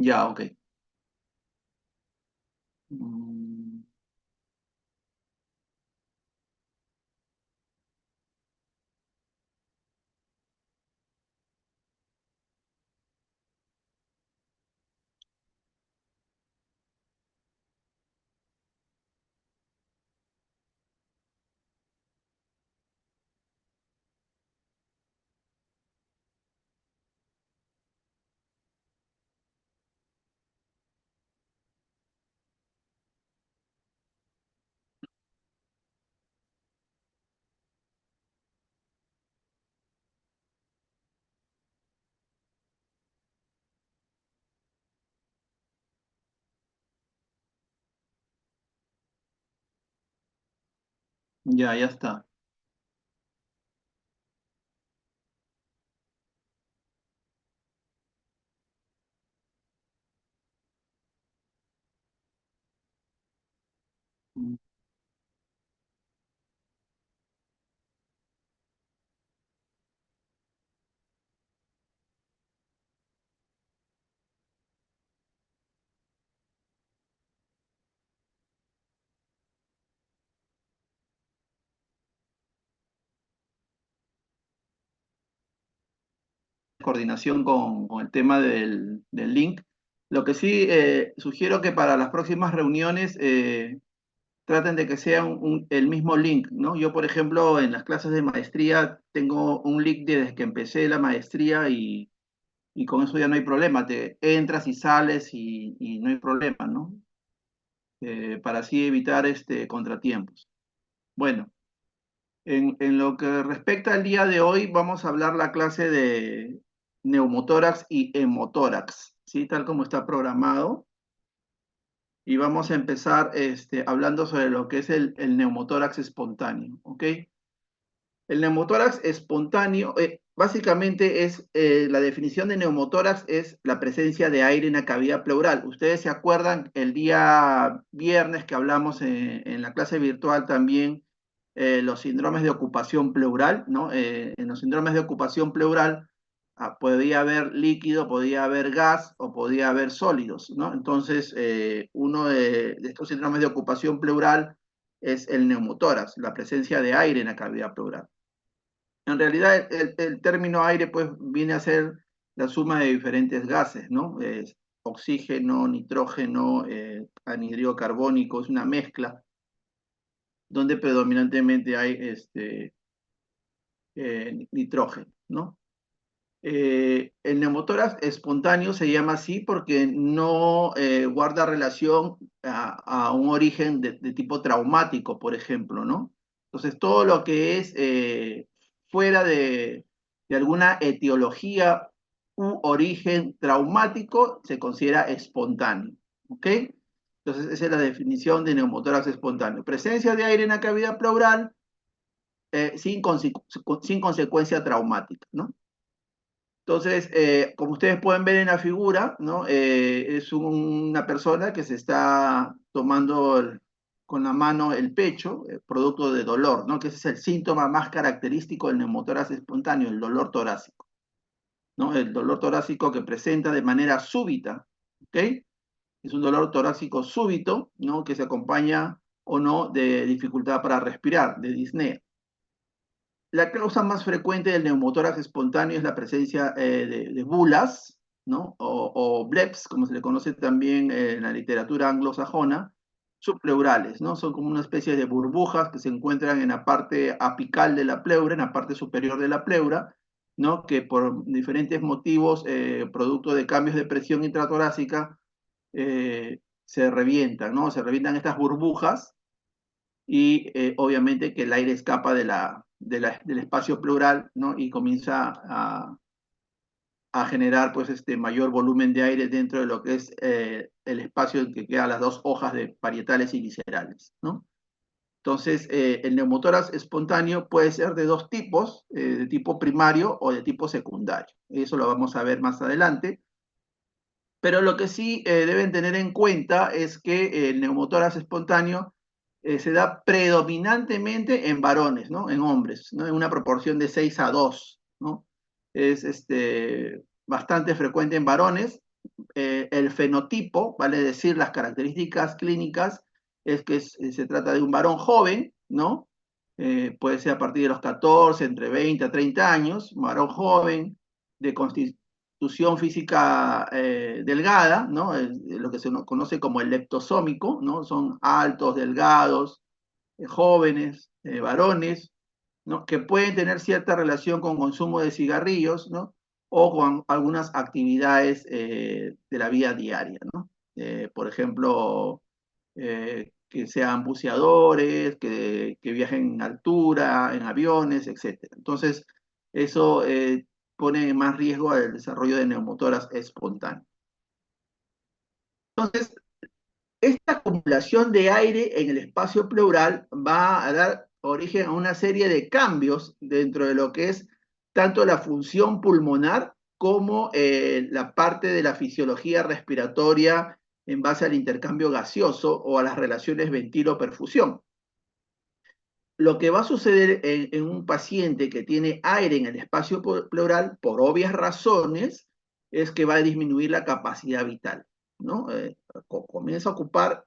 Ya, ok. Mm, ya, ya está. Mm, Coordinación con el tema del link. Lo que sí sugiero que para las próximas reuniones traten de que sea el mismo link, ¿no? Yo, por ejemplo, en las clases de maestría tengo un link desde que empecé la maestría y con eso ya no hay problema. Te entras y sales y no hay problema, ¿no? Para así evitar contratiempos. Bueno. En lo que respecta al día de hoy, vamos a hablar la clase de neumotórax y hemotórax, ¿sí? Tal como está programado. Y vamos a empezar hablando sobre lo que es el neumotórax espontáneo, ¿ok? El neumotórax espontáneo, básicamente es, la definición de neumotórax es la presencia de aire en la cavidad pleural. Ustedes se acuerdan el día viernes que hablamos en la clase virtual también los síndromes de ocupación pleural, ¿no? En los síndromes de ocupación pleural podía haber líquido, podía haber gas o podía haber sólidos, ¿no? Entonces, uno de estos síndromes de ocupación pleural es el neumotórax, la presencia de aire en la cavidad pleural. En realidad, el término aire pues viene a ser la suma de diferentes gases, ¿no? Es oxígeno, nitrógeno, anhídrido carbónico, es una mezcla donde predominantemente hay nitrógeno, ¿no? El neumotórax espontáneo se llama así porque no guarda relación a un origen de tipo traumático, por ejemplo, ¿no? Entonces, todo lo que es fuera de alguna etiología u origen traumático se considera espontáneo, ¿ok? Entonces, esa es la definición de neumotórax espontáneo. Presencia de aire en la cavidad pleural sin consecuencia traumática, ¿no? Entonces, como ustedes pueden ver en la figura, ¿no? Es una persona que se está tomando con la mano el pecho, producto de dolor, ¿no? Que ese es el síntoma más característico del neumotórax espontáneo, el dolor torácico, ¿no? El dolor torácico que presenta de manera súbita, ¿ok? Es un dolor torácico súbito, ¿no? Que se acompaña o no de dificultad para respirar, de disnea. La causa más frecuente del neumotórax espontáneo es la presencia de bulas, ¿no? O bleps, como se le conoce también en la literatura anglosajona, subpleurales, ¿no? Son como una especie de burbujas que se encuentran en la parte apical de la pleura, en la parte superior de la pleura, ¿no? Que por diferentes motivos, producto de cambios de presión intratorácica, se revientan, ¿no? Se revientan estas burbujas y obviamente que el aire escapa del espacio pleural, ¿no? Y comienza a generar pues mayor volumen de aire dentro de lo que es el espacio en que quedan las dos hojas de parietales y viscerales, ¿no? Entonces, el neumotórax espontáneo puede ser de dos tipos, de tipo primario o de tipo secundario. Eso lo vamos a ver más adelante. Pero lo que sí deben tener en cuenta es que el neumotórax espontáneo se da predominantemente en varones, ¿no? En hombres, ¿no? En una proporción de 6 a 2, ¿no? Es bastante frecuente en varones. el fenotipo, vale decir, las características clínicas, es que se trata de un varón joven, ¿no? Puede ser a partir de los 14, entre 20 a 30 años, un varón joven, de constitución física delgada, ¿no? Lo que se conoce como el leptosómico, ¿no? Son altos, delgados, jóvenes, varones, ¿no? Que pueden tener cierta relación con consumo de cigarrillos, ¿no? O con algunas actividades de la vida diaria, ¿no? Por ejemplo, que sean buceadores, que viajen en altura, en aviones, etc. Entonces, eso pone en más riesgo el desarrollo de neumotoras espontáneas. Entonces, esta acumulación de aire en el espacio pleural va a dar origen a una serie de cambios dentro de lo que es tanto la función pulmonar como la parte de la fisiología respiratoria en base al intercambio gaseoso o a las relaciones ventilo-perfusión. Lo que va a suceder en un paciente que tiene aire en el espacio pleural, por obvias razones, es que va a disminuir la capacidad vital, ¿no? Comienza a ocupar,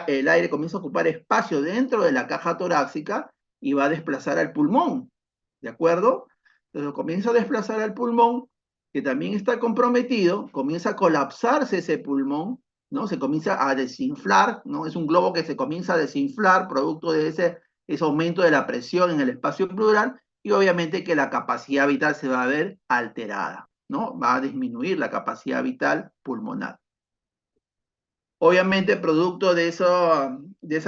el aire comienza a ocupar espacio dentro de la caja torácica y va a desplazar al pulmón, ¿de acuerdo? Entonces comienza a desplazar al pulmón, que también está comprometido, comienza a colapsarse ese pulmón, ¿no? Se comienza a desinflar, ¿no? Es un globo que se comienza a desinflar producto de ese aumento de la presión en el espacio pleural y obviamente que la capacidad vital se va a ver alterada, ¿no? Va a disminuir la capacidad vital pulmonar. Obviamente, producto de esa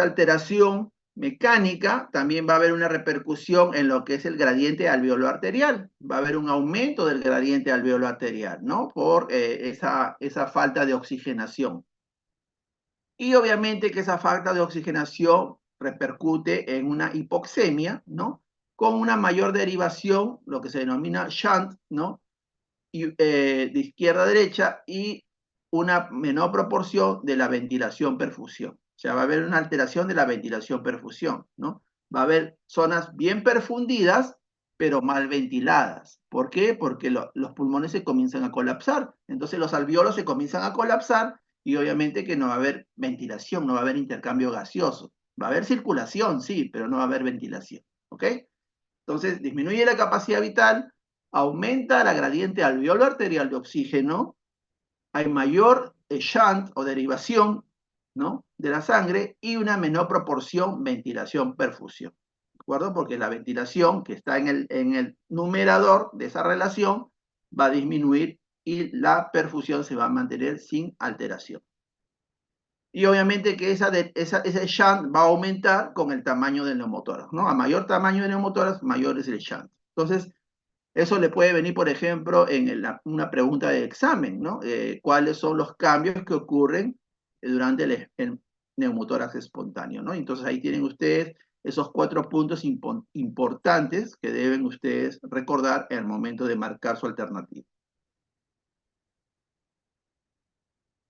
alteración mecánica, también va a haber una repercusión en lo que es el gradiente alveolo-arterial. Va a haber un aumento del gradiente alveolo-arterial, ¿no? Por esa falta de oxigenación. Y obviamente que esa falta de oxigenación repercute en una hipoxemia, ¿no? Con una mayor derivación, lo que se denomina shunt, ¿no? De izquierda a derecha y una menor proporción de la ventilación-perfusión. O sea, va a haber una alteración de la ventilación-perfusión, ¿no? Va a haber zonas bien perfundidas, pero mal ventiladas. ¿Por qué? Porque los pulmones se comienzan a colapsar. Entonces los alveolos se comienzan a colapsar y obviamente que no va a haber ventilación, no va a haber intercambio gaseoso. Va a haber circulación, sí, pero no va a haber ventilación. ¿Ok? Entonces disminuye la capacidad vital, aumenta la gradiente alveolo-arterial de oxígeno, hay mayor shunt o derivación, ¿no? De la sangre y una menor proporción ventilación-perfusión. ¿De acuerdo? Porque la ventilación que está en el numerador de esa relación va a disminuir y la perfusión se va a mantener sin alteración. Y obviamente que ese shunt va a aumentar con el tamaño del neumotórax, ¿no? A mayor tamaño del neumotórax, mayor es el shunt. Entonces, eso le puede venir, por ejemplo, en una pregunta de examen, ¿no? ¿Cuáles son los cambios que ocurren durante el neumotórax espontáneo, ¿no? Entonces ahí tienen ustedes esos 4 puntos importantes que deben ustedes recordar en el momento de marcar su alternativa.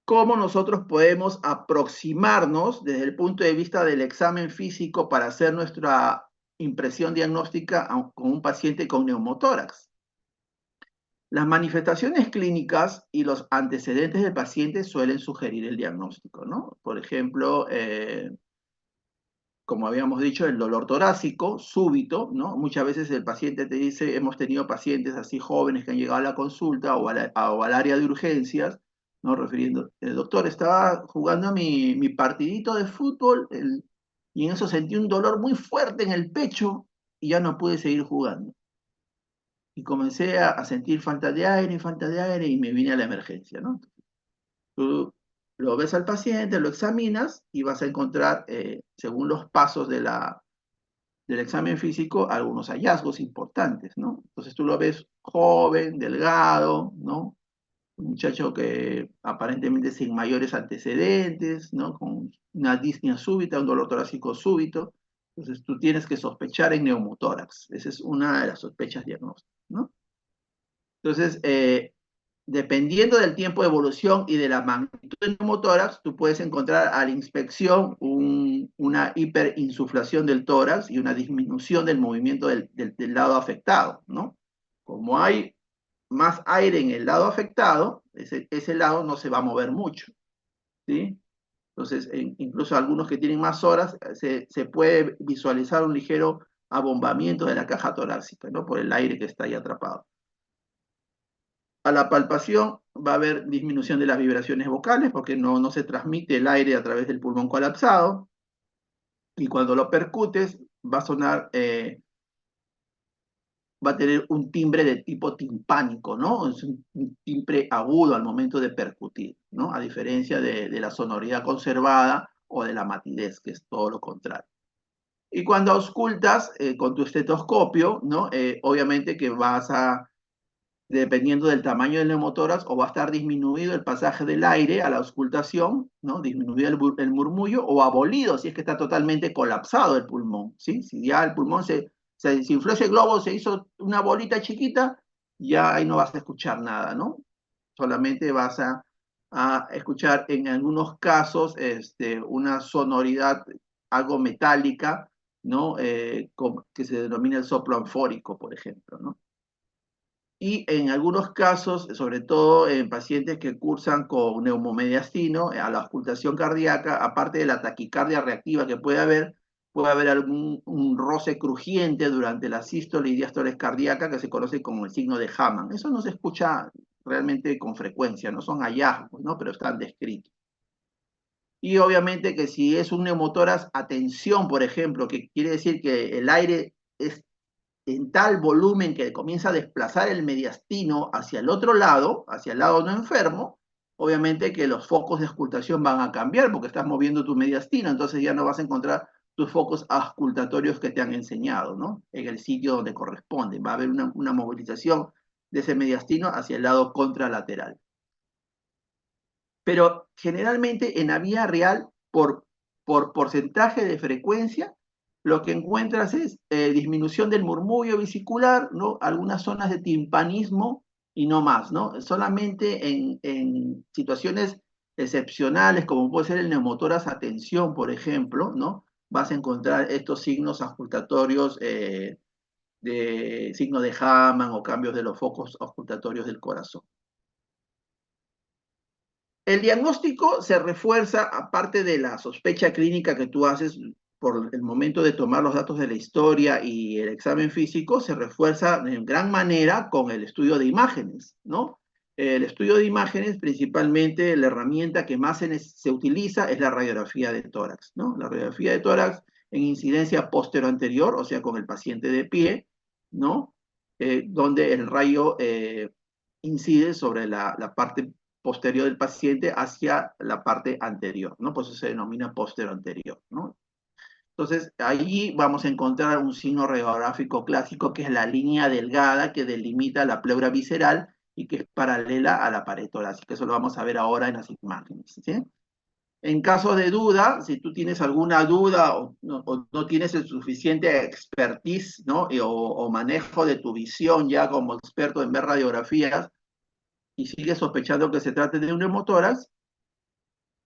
¿Cómo nosotros podemos aproximarnos desde el punto de vista del examen físico para hacer nuestra impresión diagnóstica con un paciente con neumotórax? Las manifestaciones clínicas y los antecedentes del paciente suelen sugerir el diagnóstico, ¿no? Por ejemplo, como habíamos dicho, el dolor torácico súbito, ¿no? Muchas veces el paciente te dice, hemos tenido pacientes así jóvenes que han llegado a la consulta o al área de urgencias, ¿no? Refiriendo, doctor, estaba jugando mi partidito de fútbol y en eso sentí un dolor muy fuerte en el pecho y ya no pude seguir jugando. Y comencé a sentir falta de aire y me vine a la emergencia, ¿no? Tú lo ves al paciente, lo examinas y vas a encontrar, según los pasos del examen físico, algunos hallazgos importantes, ¿no? Entonces tú lo ves joven, delgado, ¿no? Un muchacho que aparentemente sin mayores antecedentes, ¿no? Con una disnea súbita, un dolor torácico súbito. Entonces tú tienes que sospechar en neumotórax. Esa es una de las sospechas diagnósticas, ¿no? Entonces, dependiendo del tiempo de evolución y de la magnitud del neumotórax, tú puedes encontrar a la inspección una hiperinsuflación del tórax y una disminución del movimiento del lado afectado, ¿no? Como hay más aire en el lado afectado, ese lado no se va a mover mucho, ¿sí? Entonces, incluso algunos que tienen más horas, se puede visualizar un ligero abombamiento de la caja torácica, ¿no? Por el aire que está ahí atrapado. A la palpación va a haber disminución de las vibraciones vocales porque no se transmite el aire a través del pulmón colapsado, y cuando lo percutes va a sonar, va a tener un timbre de tipo timpánico, ¿no? Es un timbre agudo al momento de percutir, ¿no? A diferencia de la sonoridad conservada o de la matidez, que es todo lo contrario. Y cuando auscultas con tu estetoscopio, ¿no? Obviamente que vas a, dependiendo del tamaño del neumotórax, o va a estar disminuido el pasaje del aire a la auscultación, ¿no? Disminuido el murmullo, o abolido si es que está totalmente colapsado el pulmón, ¿sí? Si ya el pulmón se desinfló ese globo, se hizo una bolita chiquita, ya ahí no vas a escuchar nada, ¿no? Solamente vas a escuchar en algunos casos una sonoridad algo metálica, ¿no? Que se denomina el soplo anfórico, por ejemplo, ¿no? Y en algunos casos, sobre todo en pacientes que cursan con neumomediastino, a la auscultación cardíaca, aparte de la taquicardia reactiva que puede haber algún un roce crujiente durante la sístole y diástole cardíaca que se conoce como el signo de Hamann. Eso no se escucha realmente con frecuencia, no son hallazgos, ¿no? Pero están descritos. Y obviamente que si es un neumotórax a tensión, por ejemplo, que quiere decir que el aire es en tal volumen que comienza a desplazar el mediastino hacia el otro lado, hacia el lado no enfermo, obviamente que los focos de auscultación van a cambiar porque estás moviendo tu mediastino, entonces ya no vas a encontrar tus focos auscultatorios que te han enseñado, ¿no? En el sitio donde corresponde. Va a haber una movilización de ese mediastino hacia el lado contralateral. Pero generalmente en la vía real, por porcentaje de frecuencia, lo que encuentras es disminución del murmullo vesicular, ¿no? Algunas zonas de timpanismo y no más, ¿no? Solamente en situaciones excepcionales, como puede ser el neumotórax a tensión, por ejemplo, ¿no? Vas a encontrar estos signos auscultatorios de signo de Hamann o cambios de los focos auscultatorios del corazón. El diagnóstico se refuerza, aparte de la sospecha clínica que tú haces por el momento de tomar los datos de la historia y el examen físico, se refuerza en gran manera con el estudio de imágenes, ¿no? El estudio de imágenes, principalmente la herramienta que más se utiliza es la radiografía de tórax, ¿no? La radiografía de tórax en incidencia postero-anterior, o sea, con el paciente de pie, ¿no? Donde el rayo incide sobre la parte posterior del paciente hacia la parte anterior, ¿no? Por eso se denomina postero anterior, ¿no? Entonces, ahí vamos a encontrar un signo radiográfico clásico que es la línea delgada que delimita la pleura visceral y que es paralela a la pared torácica. Eso lo vamos a ver ahora en las imágenes, ¿sí? En caso de duda, si tú tienes alguna duda o no tienes el suficiente expertise, ¿no? O manejo de tu visión ya como experto en ver radiografías, y sigues sospechando que se trate de un neumotórax,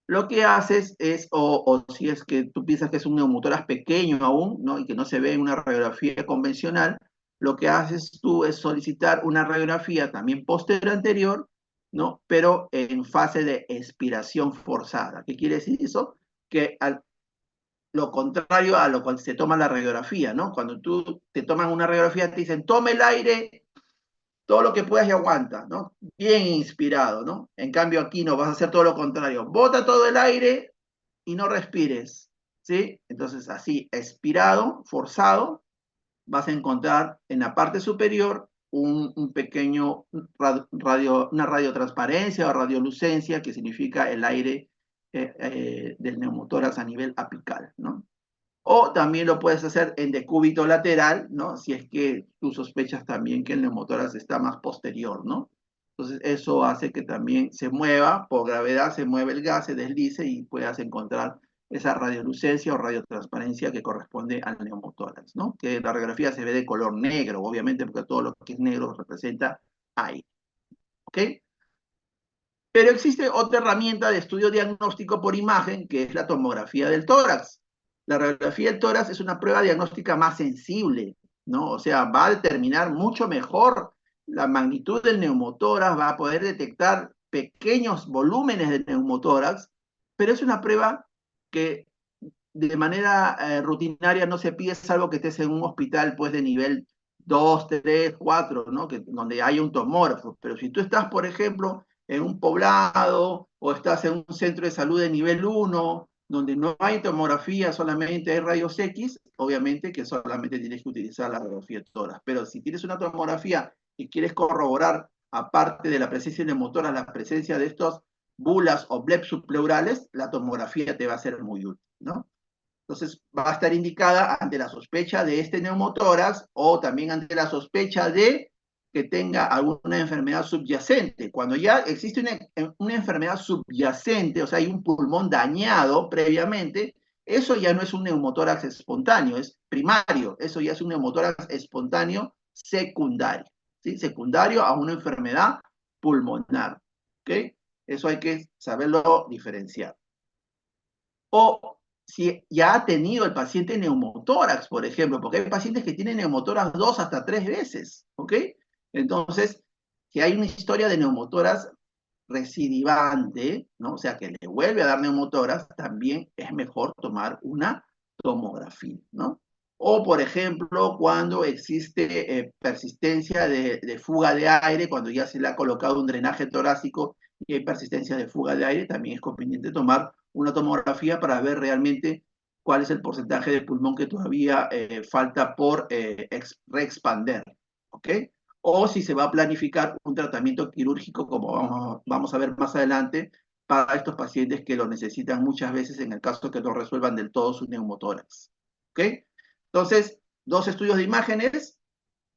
lo que haces es, o si es que tú piensas que es un neumotórax pequeño aún, ¿no? Y que no se ve en una radiografía convencional, lo que haces tú es solicitar una radiografía también posterior anterior, ¿no? Pero en fase de expiración forzada. ¿Qué quiere decir eso? Que lo contrario a lo cual se toma la radiografía, ¿no? Cuando tú te toman una radiografía, te dicen, tome el aire todo lo que puedas y aguanta, ¿no? Bien inspirado, ¿no? En cambio aquí no, vas a hacer todo lo contrario. Bota todo el aire y no respires, ¿sí? Entonces así, expirado, forzado, vas a encontrar en la parte superior un pequeño una radiotransparencia o radiolucencia, que significa el aire del neumotórax a nivel apical, ¿no? O también lo puedes hacer en decúbito lateral, ¿no? Si es que tú sospechas también que el neumotórax está más posterior, ¿no? Entonces eso hace que también se mueva, por gravedad se mueve el gas, se deslice y puedas encontrar esa radiolucencia o radiotransparencia que corresponde al neumotórax, ¿no? Que la radiografía se ve de color negro, obviamente, porque todo lo que es negro representa aire, ¿ok? Pero existe otra herramienta de estudio diagnóstico por imagen, que es la tomografía del tórax. La radiografía del tórax es una prueba diagnóstica más sensible, ¿no? O sea, va a determinar mucho mejor la magnitud del neumotórax, va a poder detectar pequeños volúmenes de neumotórax, pero es una prueba que de manera rutinaria no se pide, salvo que estés en un hospital pues de nivel 2, 3, 4, ¿no? Donde hay un tomógrafo. Pero si tú estás, por ejemplo, en un poblado o estás en un centro de salud de nivel 1, donde no hay tomografía, solamente hay rayos X, obviamente que solamente tienes que utilizar la radiografía de tórax. Pero si tienes una tomografía y quieres corroborar, aparte de la presencia de neumotórax, la presencia de estos bulas o blebs subpleurales, la tomografía te va a ser muy útil, ¿no? Entonces va a estar indicada ante la sospecha de este neumotórax o también ante la sospecha de que tenga alguna enfermedad subyacente. Cuando ya existe una enfermedad subyacente, o sea, hay un pulmón dañado previamente, eso ya no es un neumotórax espontáneo, es primario, eso ya es un neumotórax espontáneo secundario, ¿sí? Secundario a una enfermedad pulmonar, ¿ok? Eso hay que saberlo diferenciar. O si ya ha tenido el paciente neumotórax, por ejemplo, porque hay pacientes que tienen neumotórax 2 hasta 3 veces, ¿ok? Entonces, si hay una historia de neumotórax recidivante, ¿no? O sea, que le vuelve a dar neumotórax, también es mejor tomar una tomografía, ¿no? O, por ejemplo, cuando existe persistencia de fuga de aire, cuando ya se le ha colocado un drenaje torácico y hay persistencia de fuga de aire, también es conveniente tomar una tomografía para ver realmente cuál es el porcentaje de pulmón que todavía falta por reexpander, ¿ok? O si se va a planificar un tratamiento quirúrgico, como vamos a ver más adelante, para estos pacientes que lo necesitan muchas veces en el caso que no resuelvan del todo su neumotórax, ¿ok? Entonces, 2 estudios de imágenes,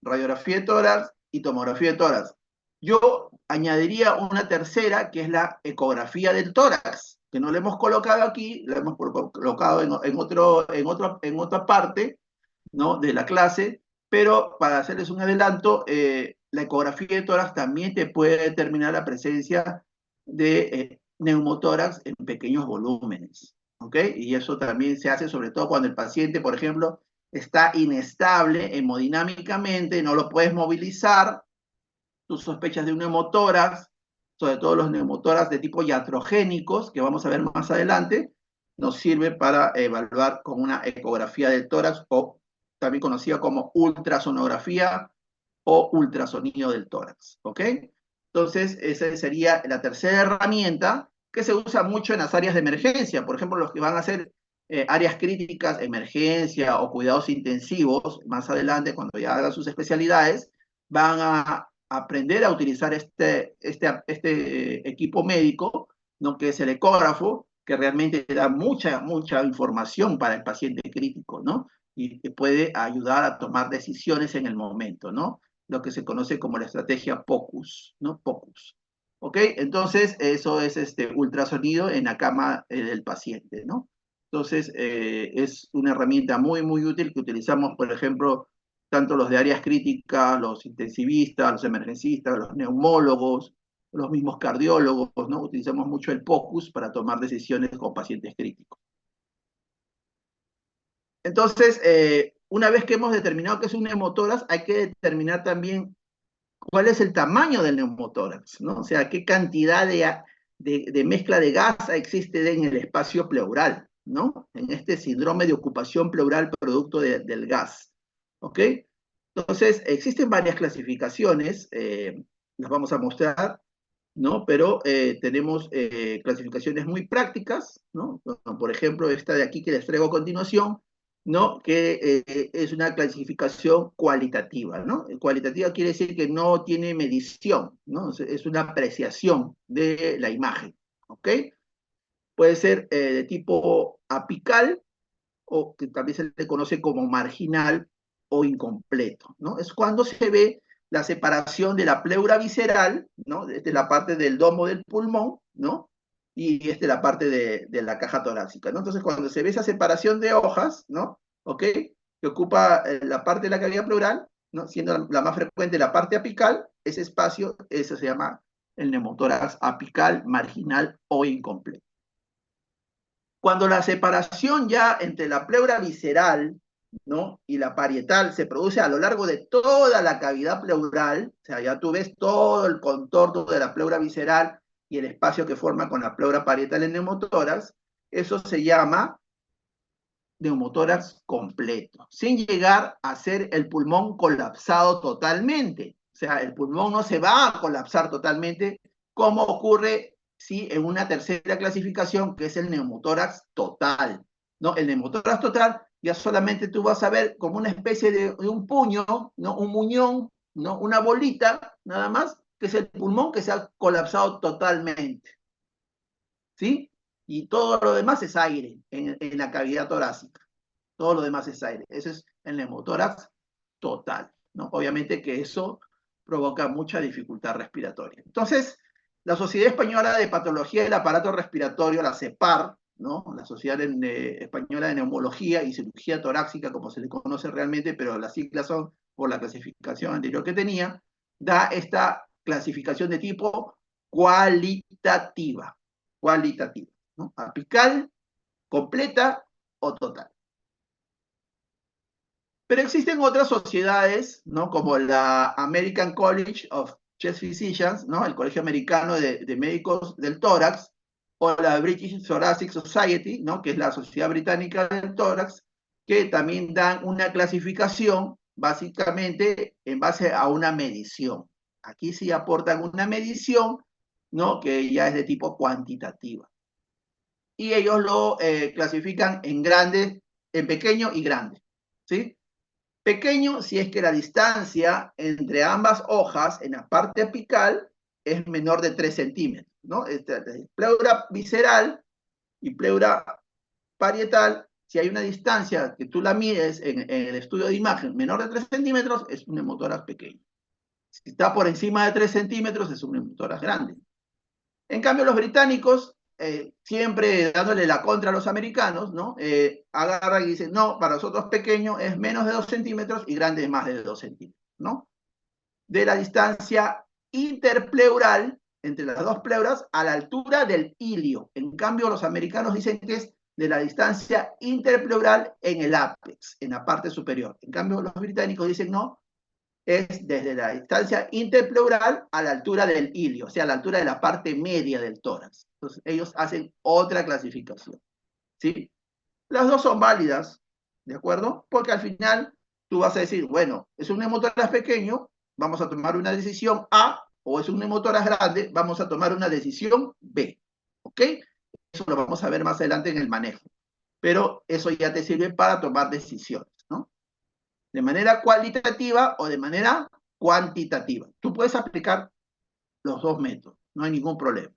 radiografía de tórax y tomografía de tórax. Yo añadiría una tercera, que es la ecografía del tórax, que no la hemos colocado aquí, la hemos colocado en otra parte, ¿no? De la clase, pero para hacerles un adelanto, la ecografía de tórax también te puede determinar la presencia de neumotórax en pequeños volúmenes, ¿ok? Y eso también se hace sobre todo cuando el paciente, por ejemplo, está inestable hemodinámicamente, no lo puedes movilizar, tú sospechas de un neumotórax, sobre todo los neumotórax de tipo iatrogénicos, que vamos a ver más adelante, nos sirve para evaluar con una ecografía del tórax, o también conocida como ultrasonografía o ultrasonido del tórax, ¿ok? Entonces, esa sería la tercera herramienta que se usa mucho en las áreas de emergencia. Por ejemplo, los que van a hacer áreas críticas, emergencia o cuidados intensivos, más adelante, cuando ya hagan sus especialidades, van a aprender a utilizar este equipo médico, ¿no? Que es el ecógrafo, que realmente da mucha información para el paciente crítico, ¿no? Y que puede ayudar a tomar decisiones en el momento, ¿no? Lo que se conoce como la estrategia POCUS, ¿no? POCUS. ¿Ok? Entonces, eso es este ultrasonido en la cama del paciente, ¿no? Entonces, es una herramienta muy útil que utilizamos, por ejemplo, tanto los de áreas críticas, los intensivistas, los emergencistas, los neumólogos, los mismos cardiólogos, ¿no? Utilizamos mucho el POCUS para tomar decisiones con pacientes críticos. Entonces, una vez que hemos determinado que es un neumotórax, hay que determinar también cuál es el tamaño del neumotórax, ¿no? O sea, qué cantidad de mezcla de gas existe en el espacio pleural, ¿no? En este síndrome de ocupación pleural producto del gas, ¿ok? Entonces, existen varias clasificaciones, las vamos a mostrar, ¿no? Pero tenemos clasificaciones muy prácticas, ¿no? Por ejemplo, esta de aquí que les traigo a continuación, ¿no? Que es una clasificación cualitativa, ¿no? Cualitativa quiere decir que no tiene medición, ¿no? Es una apreciación de la imagen, ¿ok? Puede ser de tipo apical o que también se le conoce como marginal o incompleto, ¿no? Es cuando se ve la separación de la pleura visceral, ¿no? Desde la parte del domo del pulmón, ¿no? Y la parte de la caja torácica, ¿no? Entonces, cuando se ve esa separación de hojas, ¿no? ¿Ok? Que ocupa la parte de la cavidad pleural, ¿no? Siendo la más frecuente la parte apical, ese espacio, eso se llama el neumotórax apical, marginal o incompleto. Cuando la separación ya entre la pleura visceral, ¿no? Y la parietal se produce a lo largo de toda la cavidad pleural, o sea, ya tú ves todo el contorno de la pleura visceral y el espacio que forma con la pleura parietal en neumotórax, eso se llama neumotórax completo, sin llegar a ser el pulmón colapsado totalmente. O sea, el pulmón no se va a colapsar totalmente, como ocurre si en una tercera clasificación, que es el neumotórax total. ¿No? El neumotórax total ya solamente tú vas a ver como una especie de un puño, ¿no? Un muñón, ¿no? Una bolita, nada más, que es el pulmón que se ha colapsado totalmente. ¿Sí? Y todo lo demás es aire en la cavidad torácica. Todo lo demás es aire. Ese es el neumotórax total, ¿no? Obviamente que eso provoca mucha dificultad respiratoria. Entonces, la Sociedad Española de Patología del Aparato Respiratorio, la CEPAR, ¿no? La Sociedad Española de Neumología y Cirugía Torácica, como se le conoce realmente, pero las siglas son por la clasificación anterior que tenía, da esta clasificación de tipo cualitativa, cualitativa, ¿no? Apical, completa o total. Pero existen otras sociedades, ¿no? Como la American College of Chest Physicians, ¿no? El Colegio Americano de Médicos del Tórax, o la British Thoracic Society, ¿no? Que es la Sociedad Británica del Tórax, que también dan una clasificación básicamente en base a una medición. Aquí sí aportan una medición, ¿no? Que ya es de tipo cuantitativa. Y ellos lo clasifican en grande, en pequeño y grande, ¿sí? Pequeño si es que la distancia entre ambas hojas en la parte apical es menor de 3 centímetros, ¿no? Pleura visceral y pleura parietal, si hay una distancia que tú la mides en el estudio de imagen menor de 3 centímetros, es un neumotórax pequeño. Si está por encima de 3 centímetros, es un neumotórax grande. En cambio, los británicos, siempre dándole la contra a los americanos, ¿no? Agarran y dicen, no, para nosotros pequeño es menos de 2 centímetros y grande es más de 2 centímetros, ¿no? De la distancia interpleural entre las dos pleuras a la altura del ilio. En cambio, los americanos dicen que es de la distancia interpleural en el ápex, en la parte superior. En cambio, los británicos dicen no, es desde la distancia interpleural a la altura del ilio, o sea, a la altura de la parte media del tórax. Entonces, ellos hacen otra clasificación, ¿sí? Las dos son válidas, ¿de acuerdo? Porque al final tú vas a decir, bueno, es un neumotórax pequeño, vamos a tomar una decisión A, o es un neumotórax grande, vamos a tomar una decisión B, ¿ok? Eso lo vamos a ver más adelante en el manejo, pero eso ya te sirve para tomar decisiones, ¿no? De manera cualitativa o de manera cuantitativa. Tú puedes aplicar los dos métodos, no hay ningún problema.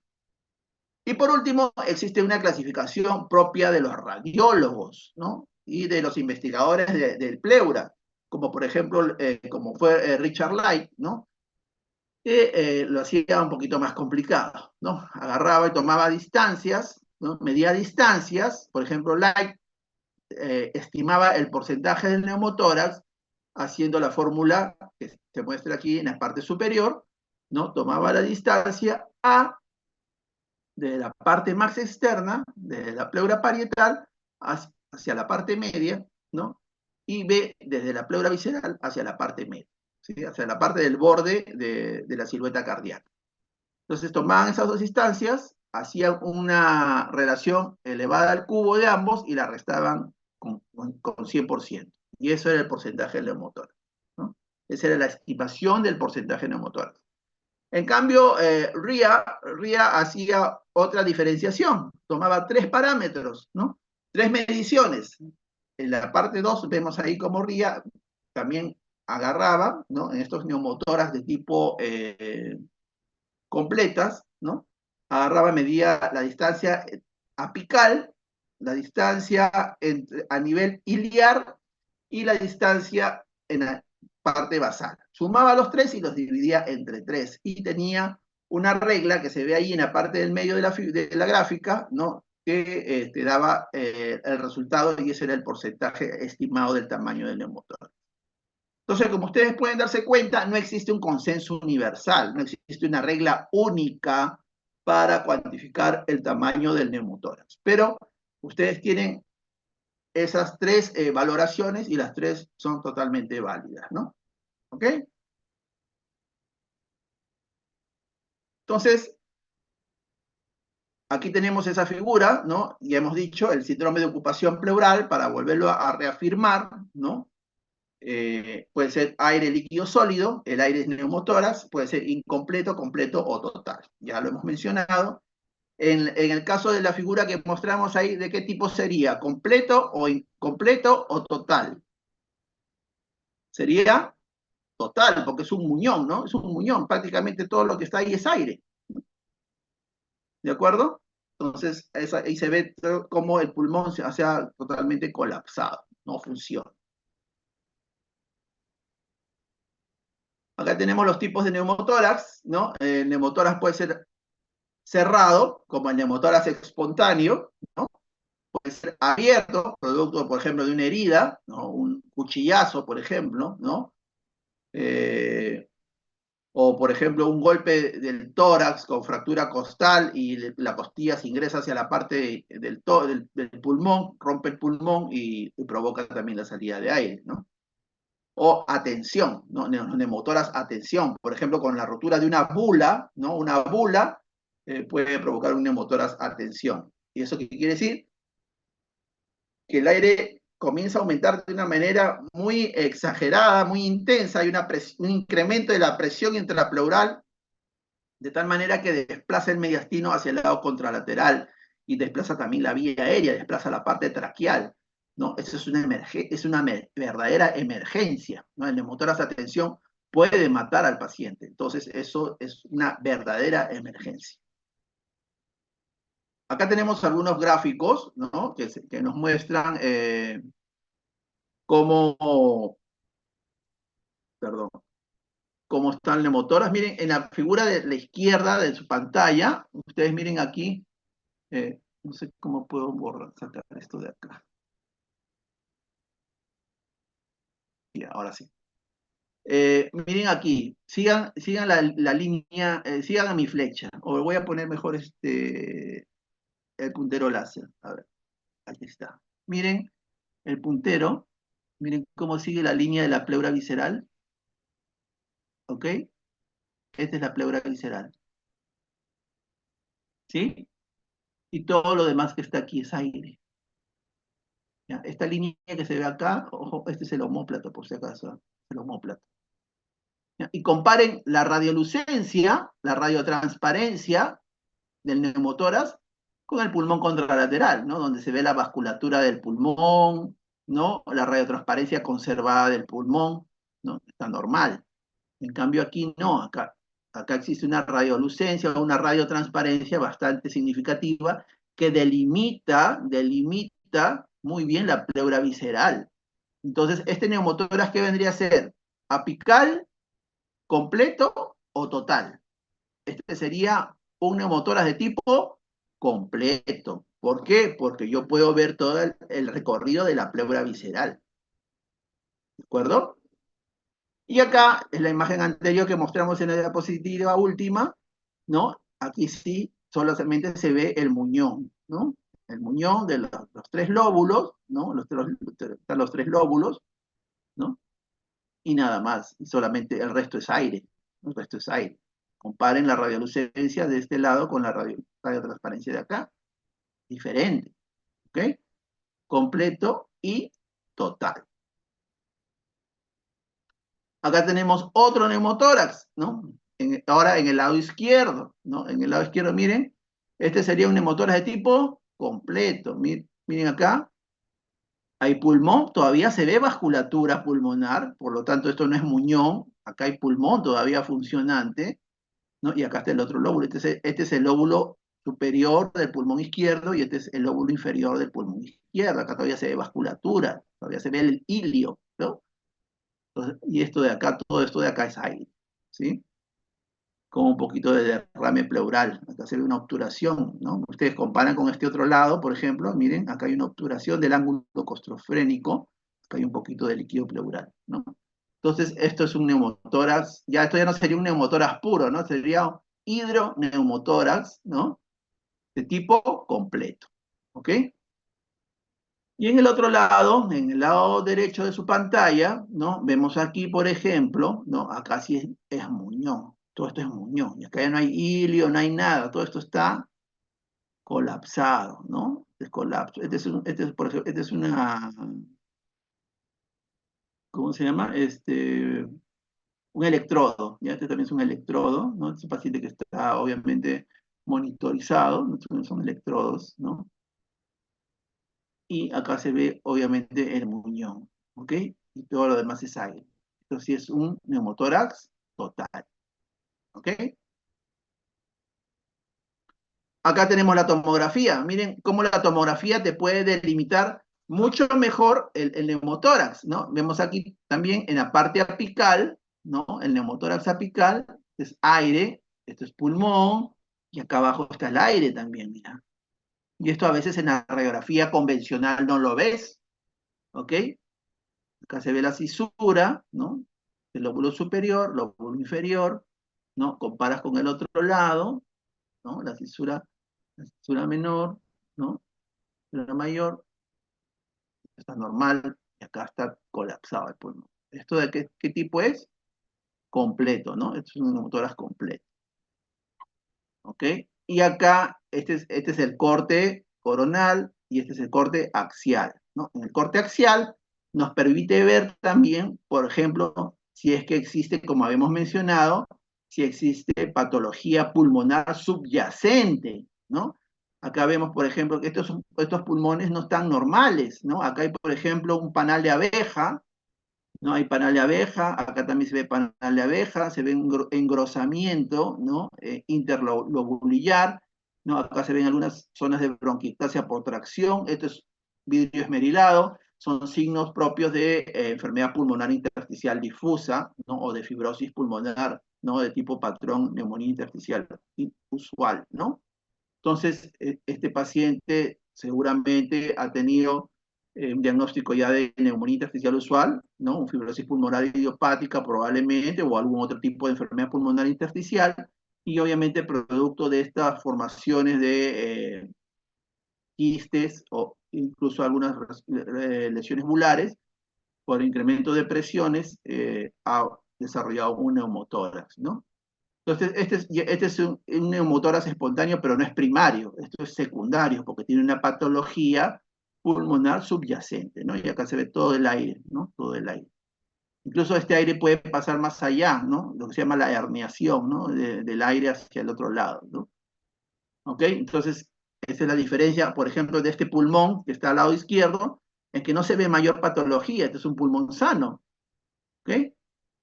Y por último, existe una clasificación propia de los radiólogos, ¿no? Y de los investigadores del pleura, como por ejemplo, como fue Richard Light, ¿no? Que lo hacía un poquito más complicado, ¿no? Agarraba y tomaba distancias, ¿no? Medía distancias, por ejemplo, Light estimaba el porcentaje del neumotórax haciendo la fórmula que se muestra aquí en la parte superior, ¿no? Tomaba la distancia A de la parte más externa, de la pleura parietal, hacia la parte media, ¿no? Y B desde la pleura visceral hacia la parte media, ¿sí? Hacia la parte del borde de la silueta cardíaca. Entonces tomaban esas dos distancias, hacían una relación elevada al cubo de ambos y la restaban con 100%. Y eso era el porcentaje del neumotórax, ¿no? Esa era la estimación del porcentaje neumotórax. En cambio, RIA hacía otra diferenciación, tomaba 3 parámetros, ¿no? 3 mediciones. En la parte 2 vemos ahí como RIA también agarraba, ¿no? En estos neumotórax de tipo completas, ¿no? Agarraba, medía la distancia apical, la distancia a nivel iliar y la distancia en la parte basal. Sumaba los tres y los dividía entre tres. Y tenía una regla que se ve ahí en la parte del medio de la gráfica, ¿no? Que daba el resultado y ese era el porcentaje estimado del tamaño del neumotórax. Entonces, como ustedes pueden darse cuenta, no existe un consenso universal, no existe una regla única para cuantificar el tamaño del neumotórax. Pero ustedes tienen esas tres valoraciones y las tres son totalmente válidas, ¿no? ¿Ok? Entonces, aquí tenemos esa figura, ¿no? Y hemos dicho el síndrome de ocupación pleural, para volverlo a reafirmar, ¿no? Puede ser aire líquido sólido, el aire es neumotórax, puede ser incompleto, completo o total. Ya lo hemos mencionado. En el caso de la figura que mostramos ahí, ¿de qué tipo sería? ¿Completo o incompleto o total? Sería total, porque es un muñón, ¿no? Es un muñón, prácticamente todo lo que está ahí es aire, ¿de acuerdo? Entonces, ahí se ve cómo el pulmón se ha totalmente colapsado, no funciona. Acá tenemos los tipos de neumotórax, ¿no? El neumotórax puede ser cerrado, como el neumotórax espontáneo, ¿no? Puede ser abierto, producto, por ejemplo, de una herida, ¿no? Un cuchillazo, por ejemplo, ¿no? Eh, o, por ejemplo, un golpe del tórax con fractura costal y la costilla se ingresa hacia la parte del pulmón, rompe el pulmón y provoca también la salida de aire, ¿no? O atención, ¿no? Neumotoras atención, por ejemplo, con la rotura de una bula, ¿no? Una bula puede provocar un neumotoras atención. ¿Y eso qué quiere decir? Que el aire comienza a aumentar de una manera muy exagerada, muy intensa, hay un incremento de la presión intrapleural, de tal manera que desplaza el mediastino hacia el lado contralateral y desplaza también la vía aérea, desplaza la parte traqueal, ¿no? Eso es una verdadera emergencia, ¿no? El neumotórax de atención puede matar al paciente, entonces eso es una verdadera emergencia. Acá tenemos algunos gráficos, ¿no? Que nos muestran cómo, perdón, cómo están las motoras. Miren, en la figura de la izquierda de su pantalla, ustedes miren aquí, no sé cómo puedo sacar esto de acá. Y ahora sí. Miren aquí, sigan la línea, sigan a mi flecha, o voy a poner mejor el puntero láser. A ver, aquí está. Miren el puntero, miren cómo sigue la línea de la pleura visceral, ¿ok? Esta es la pleura visceral, ¿sí? Y todo lo demás que está aquí es aire. ¿Ya? Esta línea que se ve acá, ojo, este es el omóplato, por si acaso, el omóplato. ¿Ya? Y comparen la radiolucencia, la radiotransparencia del neumotórax con el pulmón contralateral, ¿no? Donde se ve la vasculatura del pulmón, ¿no? La radiotransparencia conservada del pulmón, ¿no? Está normal. En cambio aquí no, acá existe una radiolucencia o una radiotransparencia bastante significativa que delimita muy bien la pleura visceral. Entonces, este neumotórax, ¿qué vendría a ser? ¿Apical, completo o total? Este sería un neumotórax de tipo completo. ¿Por qué? Porque yo puedo ver todo el recorrido de la pleura visceral. ¿De acuerdo? Y acá, en la imagen anterior que mostramos en la diapositiva última, ¿no? Aquí sí solamente se ve el muñón, ¿no? El muñón de los tres lóbulos, ¿no? Están los tres lóbulos, ¿no? Y nada más, y solamente el resto es aire, el resto es aire. Comparen la radiolucencia de este lado con la radiotransparencia de acá, diferente, ¿ok? Completo y total. Acá tenemos otro neumotórax, ¿no? Ahora en el lado izquierdo, ¿no? En el lado izquierdo, miren, este sería un neumotórax de tipo completo. Miren acá, hay pulmón, todavía se ve vasculatura pulmonar, por lo tanto esto no es muñón, acá hay pulmón todavía funcionante, ¿no? Y acá está el otro lóbulo, este es el lóbulo superior del pulmón izquierdo y este es el lóbulo inferior del pulmón izquierdo, acá todavía se ve vasculatura, todavía se ve el hilio, ¿no? Entonces, y esto de acá, todo esto de acá es aire, ¿sí? Como un poquito de derrame pleural, acá se ve una obturación, ¿no? Ustedes comparan con este otro lado, por ejemplo, miren, acá hay una obturación del ángulo costrofrénico, acá hay un poquito de líquido pleural, ¿no? Entonces, esto es un neumotórax, ya esto ya no sería un neumotórax puro, ¿no? Sería un hidroneumotórax, ¿no? De tipo completo, ¿ok? Y en el otro lado, en el lado derecho de su pantalla, ¿no? Vemos aquí, por ejemplo, ¿no? Acá sí es muñón. Todo esto es muñón. Y acá ya no hay hilio, no hay nada. Todo esto está colapsado, ¿no? Es colapso. Por ejemplo, este es una, ¿cómo se llama? Un electrodo. Ya este también es un electrodo, ¿no? Es un paciente que está obviamente monitorizado, ¿no? Son electrodos, ¿no? Y acá se ve obviamente el muñón, ¿ok? Y todo lo demás es aire. Esto sí es un neumotórax total, ¿ok? Acá tenemos la tomografía. Miren cómo la tomografía te puede delimitar mucho mejor el neumotórax, ¿no? Vemos aquí también en la parte apical, ¿no? El neumotórax apical es aire, esto es pulmón, y acá abajo está el aire también, mira. Y esto a veces en la radiografía convencional no lo ves, ¿ok? Acá se ve la cisura, ¿no? El lóbulo superior, lóbulo inferior, ¿no? Comparas con el otro lado, ¿no? La cisura menor, ¿no? La mayor está normal y acá está colapsado el pulmón. ¿Esto de qué tipo es? Completo, ¿no? Esto es un neumotórax completo, ¿ok? Y acá, este es el corte coronal y este es el corte axial, ¿no? En el corte axial nos permite ver también, por ejemplo, si es que existe, como habíamos mencionado, si existe patología pulmonar subyacente, ¿no? Acá vemos, por ejemplo, que estos pulmones no están normales, ¿no? Acá hay, por ejemplo, un panal de abeja, ¿no? Hay panal de abeja, acá también se ve panal de abeja, se ve engrosamiento, ¿no? Interlobulillar, ¿no? Acá se ven algunas zonas de bronquiectasia por tracción, esto es vidrio esmerilado, son signos propios de enfermedad pulmonar intersticial difusa, ¿no? O de fibrosis pulmonar, ¿no? De tipo patrón neumonía intersticial usual, ¿no? Entonces, este paciente seguramente ha tenido un diagnóstico ya de neumonía intersticial usual, ¿no? Un fibrosis pulmonar idiopática probablemente, o algún otro tipo de enfermedad pulmonar intersticial, y obviamente producto de estas formaciones de quistes o incluso algunas lesiones gulares, por incremento de presiones, ha desarrollado un neumotórax, ¿no? Entonces, este es un neumotórax espontáneo, pero no es primario, esto es secundario, porque tiene una patología pulmonar subyacente, ¿no? Y acá se ve todo el aire, ¿no? Todo el aire. Incluso este aire puede pasar más allá, ¿no? Lo que se llama la herniación, ¿no? Del aire hacia el otro lado, ¿no? ¿Ok? Entonces, esa es la diferencia, por ejemplo, de este pulmón que está al lado izquierdo, es que no se ve mayor patología, este es un pulmón sano, ¿ok?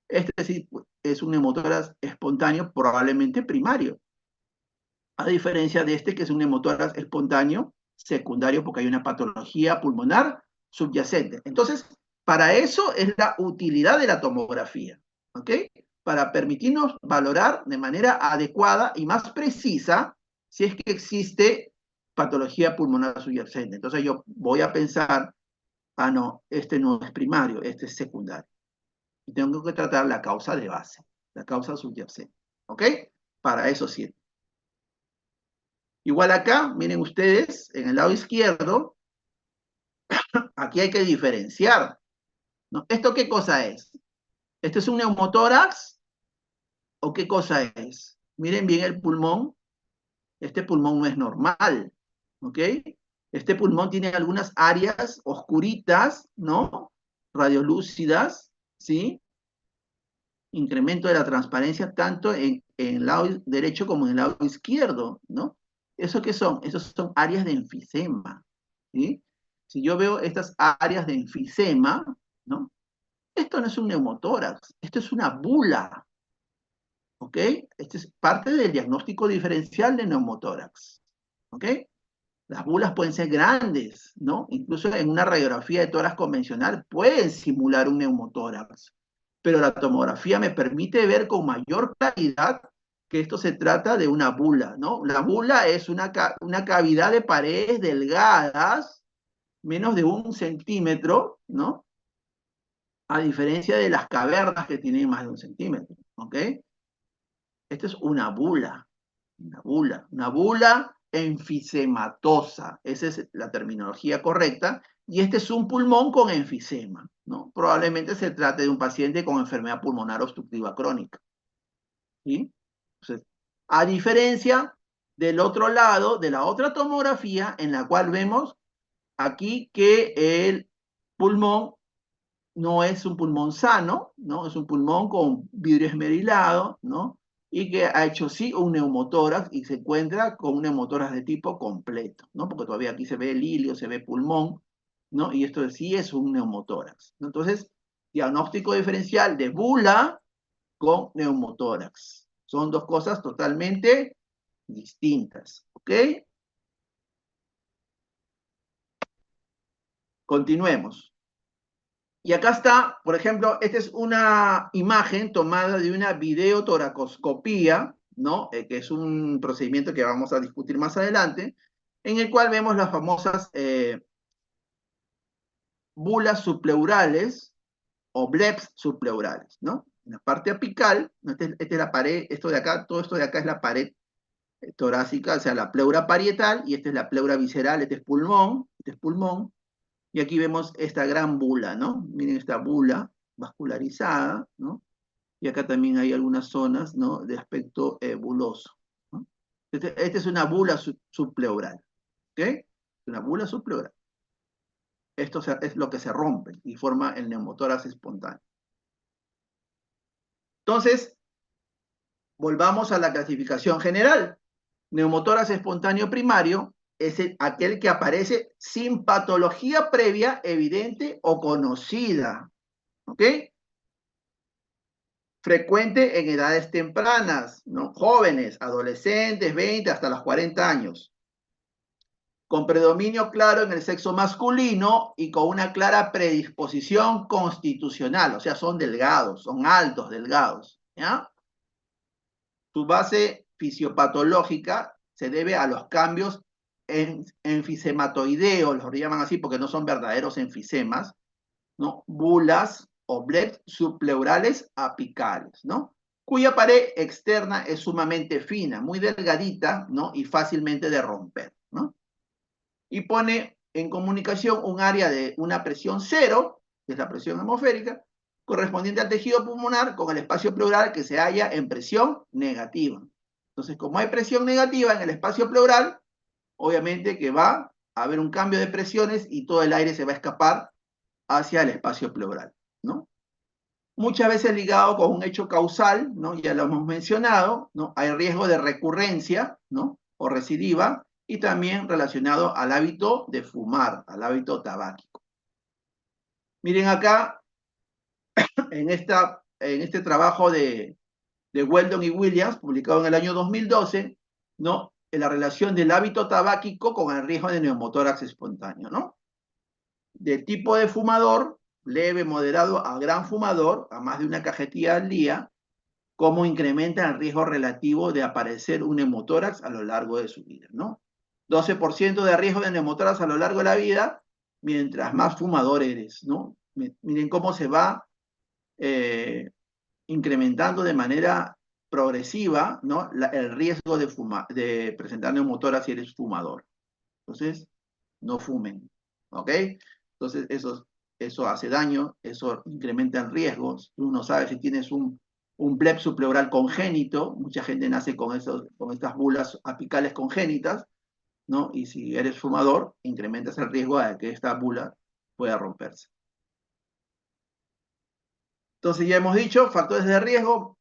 Este sí es un neumotórax espontáneo, probablemente primario, a diferencia de este que es un neumotórax espontáneo secundario porque hay una patología pulmonar subyacente. Entonces, para eso es la utilidad de la tomografía, ¿ok? Para permitirnos valorar de manera adecuada y más precisa si es que existe patología pulmonar subyacente. Entonces yo voy a pensar, ah, no, este no es primario, este es secundario. Y tengo que tratar la causa de base, la causa subyacente, ¿ok? Para eso sirve. Igual acá, miren ustedes, en el lado izquierdo, aquí hay que diferenciar, ¿no? ¿Esto qué cosa es? ¿Esto es un neumotórax o qué cosa es? Miren bien el pulmón. Este pulmón no es normal, ¿ok? Este pulmón tiene algunas áreas oscuritas, ¿no? Radiolúcidas, ¿sí? Incremento de la transparencia tanto en el lado derecho como en el lado izquierdo, ¿no? ¿Eso qué son? Esos son áreas de enfisema, ¿sí? Si yo veo estas áreas de enfisema, ¿no? Esto no es un neumotórax, esto es una bula, ¿ok? Este es parte del diagnóstico diferencial de neumotórax, ¿ok? Las bulas pueden ser grandes, ¿no? Incluso en una radiografía de tórax convencional pueden simular un neumotórax, pero la tomografía me permite ver con mayor claridad que esto se trata de una bula, ¿no? La bula es una cavidad de paredes delgadas, menos de 1 centímetro, ¿no? A diferencia de las cavernas que tienen más de 1 centímetro, ¿ok? Esto es una bula, una bula. Una bula enfisematosa. Esa es la terminología correcta. Y este es un pulmón con enfisema, ¿no? Probablemente se trate de un paciente con enfermedad pulmonar obstructiva crónica, ¿sí? Entonces, a diferencia del otro lado, de la otra tomografía, en la cual vemos aquí que el pulmón no es un pulmón sano, ¿no? Es un pulmón con vidrio esmerilado, ¿no? Y que ha hecho sí un neumotórax y se encuentra con un neumotórax de tipo completo, ¿no? Porque todavía aquí se ve el ilio, se ve pulmón, ¿no? Y esto sí es un neumotórax, ¿no? Entonces, diagnóstico diferencial de bula con neumotórax. Son dos cosas totalmente distintas, ¿ok? Continuemos. Y acá está, por ejemplo, esta es una imagen tomada de una videotoracoscopía, ¿no? Que es un procedimiento que vamos a discutir más adelante, en el cual vemos las famosas bulas subpleurales o bleps subpleurales, ¿no? En la parte apical, ¿no? Esta es la pared, esto de acá, todo esto de acá es la pared torácica, o sea, la pleura parietal, y esta es la pleura visceral, este es pulmón, y aquí vemos esta gran bula, ¿no? Miren esta bula vascularizada, ¿no? Y acá también hay algunas zonas, ¿no? De aspecto buloso, ¿no? Esta es una bula subpleural, ¿ok? Una bula subpleural. Esto es lo que se rompe y forma el neumotórax espontáneo. Entonces, volvamos a la clasificación general. Neumotórax espontáneo primario es aquel que aparece sin patología previa, evidente o conocida, ¿ok? Frecuente en edades tempranas, ¿no? Jóvenes, adolescentes, 20 hasta los 40 años. Con predominio claro en el sexo masculino y con una clara predisposición constitucional, o sea, son delgados, son altos, delgados, ¿ya? Su base fisiopatológica se debe a los cambios enfisematoideos, los llaman así porque no son verdaderos enfisemas, ¿no? Bulas o bleps subpleurales apicales, ¿no? Cuya pared externa es sumamente fina, muy delgadita, ¿no? Y fácilmente de romper, ¿no? Y pone en comunicación un área de una presión cero, que es la presión atmosférica, correspondiente al tejido pulmonar con el espacio pleural que se halla en presión negativa. Entonces, como hay presión negativa en el espacio pleural, obviamente que va a haber un cambio de presiones y todo el aire se va a escapar hacia el espacio pleural, ¿no? Muchas veces ligado con un hecho causal, ¿no? Ya lo hemos mencionado, ¿no? Hay riesgo de recurrencia, ¿no? O recidiva, y también relacionado al hábito de fumar, al hábito tabáquico. Miren acá, en este trabajo de Weldon y Williams, publicado en el año 2012, ¿no? En la relación del hábito tabáquico con el riesgo de neumotórax espontáneo, ¿no? Del tipo de fumador, leve, moderado a gran fumador, a más de una cajetilla al día, cómo incrementa el riesgo relativo de aparecer un neumotórax a lo largo de su vida, ¿no? 12% de riesgo de neumotórax a lo largo de la vida, mientras más fumador eres, ¿no? Miren cómo se va incrementando de manera progresiva, ¿no? El riesgo de presentar neumotórax si eres fumador. Entonces, no fumen, ¿ok? Entonces, eso hace daño, eso incrementa el riesgo. Uno sabe si tienes un bleb subpleural congénito, mucha gente nace con estas bulas apicales congénitas, ¿no? Y si eres fumador, incrementas el riesgo de que esta bula pueda romperse. Entonces, ya hemos dicho, factores de riesgo,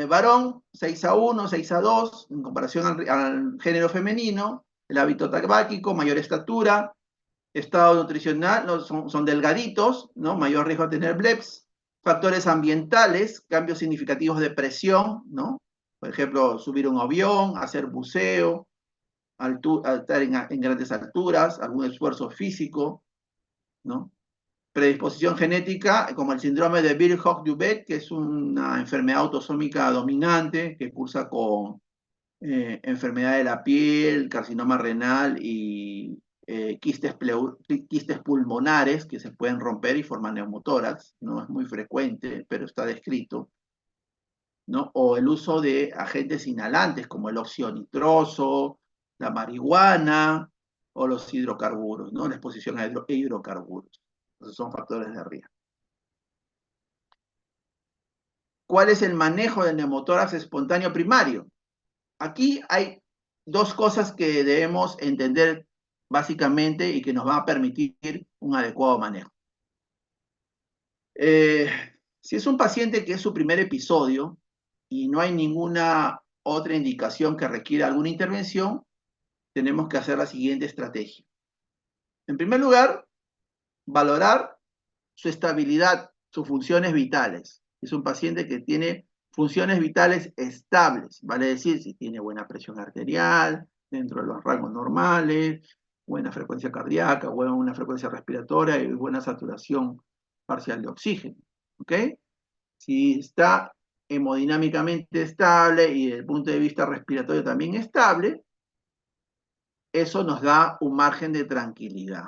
varón, 6-1, 6-2, en comparación al género femenino, el hábito tabáquico, mayor estatura, estado nutricional, ¿no? son delgaditos, ¿no? Mayor riesgo de tener bleps. Factores ambientales, cambios significativos de presión, ¿no? Por ejemplo, subir un avión, hacer buceo, estar en grandes alturas, algún esfuerzo físico, ¿no? Predisposición genética, como el síndrome de Bill-Hock-Dubet, que es una enfermedad autosómica dominante que cursa con enfermedad de la piel, carcinoma renal y quistes pulmonares que se pueden romper y forman neumotórax, no es muy frecuente, pero está descrito, ¿no? O el uso de agentes inhalantes como el óxido nitroso, la marihuana o los hidrocarburos, ¿no? La exposición a hidrocarburos. Esos son factores de riesgo. ¿Cuál es el manejo del neumotórax espontáneo primario? Aquí hay dos cosas que debemos entender básicamente y que nos van a permitir un adecuado manejo. Eh, si es un paciente que es su primer episodio y no hay ninguna otra indicación que requiera alguna intervención, tenemos que hacer la siguiente estrategia. En primer lugar, valorar su estabilidad, sus funciones vitales. Es un paciente que tiene funciones vitales estables, vale decir, si tiene buena presión arterial, dentro de los rangos normales, buena frecuencia cardíaca, buena frecuencia respiratoria y buena saturación parcial de oxígeno. ¿Ok? Si está hemodinámicamente estable y desde el punto de vista respiratorio también estable, eso nos da un margen de tranquilidad.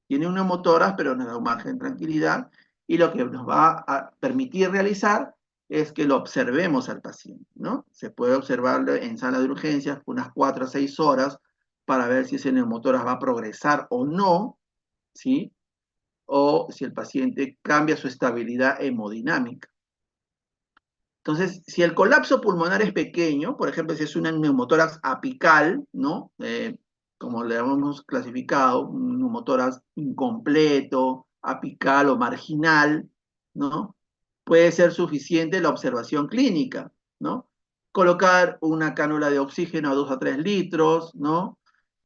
Tiene un neumotórax, pero nos da un margen de tranquilidad y lo que nos va a permitir realizar es que lo observemos al paciente, ¿no? Se puede observarlo en sala de urgencias por unas 4 a 6 horas para ver si ese neumotórax va a progresar o no, ¿sí? O si el paciente cambia su estabilidad hemodinámica. Entonces, si el colapso pulmonar es pequeño, por ejemplo, si es un neumotórax apical, ¿no? Como le hemos clasificado, un neumotórax incompleto, apical o marginal, ¿no? Puede ser suficiente la observación clínica, ¿no? Colocar una cánula de oxígeno a 2 a 3 litros, ¿no?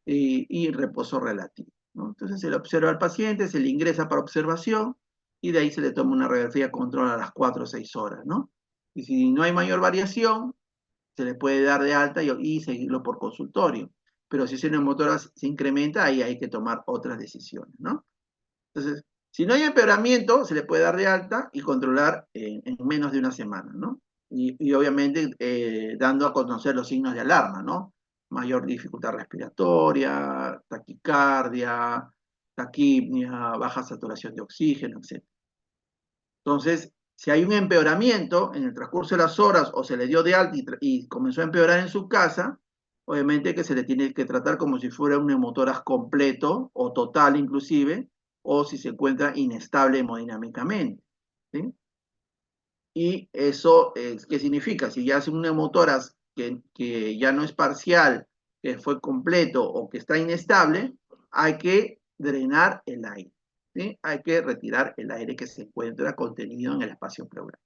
Y reposo relativo, ¿no? Entonces se le observa al paciente, se le ingresa para observación y de ahí se le toma una radiografía control a las 4 o 6 horas, ¿no? Y si no hay mayor variación, se le puede dar de alta y seguirlo por consultorio. Pero si ese neumotórax se incrementa, ahí hay que tomar otras decisiones, ¿no? Entonces, si no hay empeoramiento, se le puede dar de alta y controlar en menos de una semana, ¿no? Y obviamente dando a conocer los signos de alarma, ¿no? Mayor dificultad respiratoria, taquicardia, taquipnia, baja saturación de oxígeno, etc. Entonces, si hay un empeoramiento en el transcurso de las horas o se le dio de alta y comenzó a empeorar en su casa, obviamente que se le tiene que tratar como si fuera un neumotórax completo o total inclusive, o si se encuentra inestable hemodinámicamente, ¿sí? Y eso, ¿qué significa? Si ya es un neumotórax que ya no es parcial, que fue completo o que está inestable, hay que drenar el aire, ¿sí? Hay que retirar el aire que se encuentra contenido en el espacio pleural.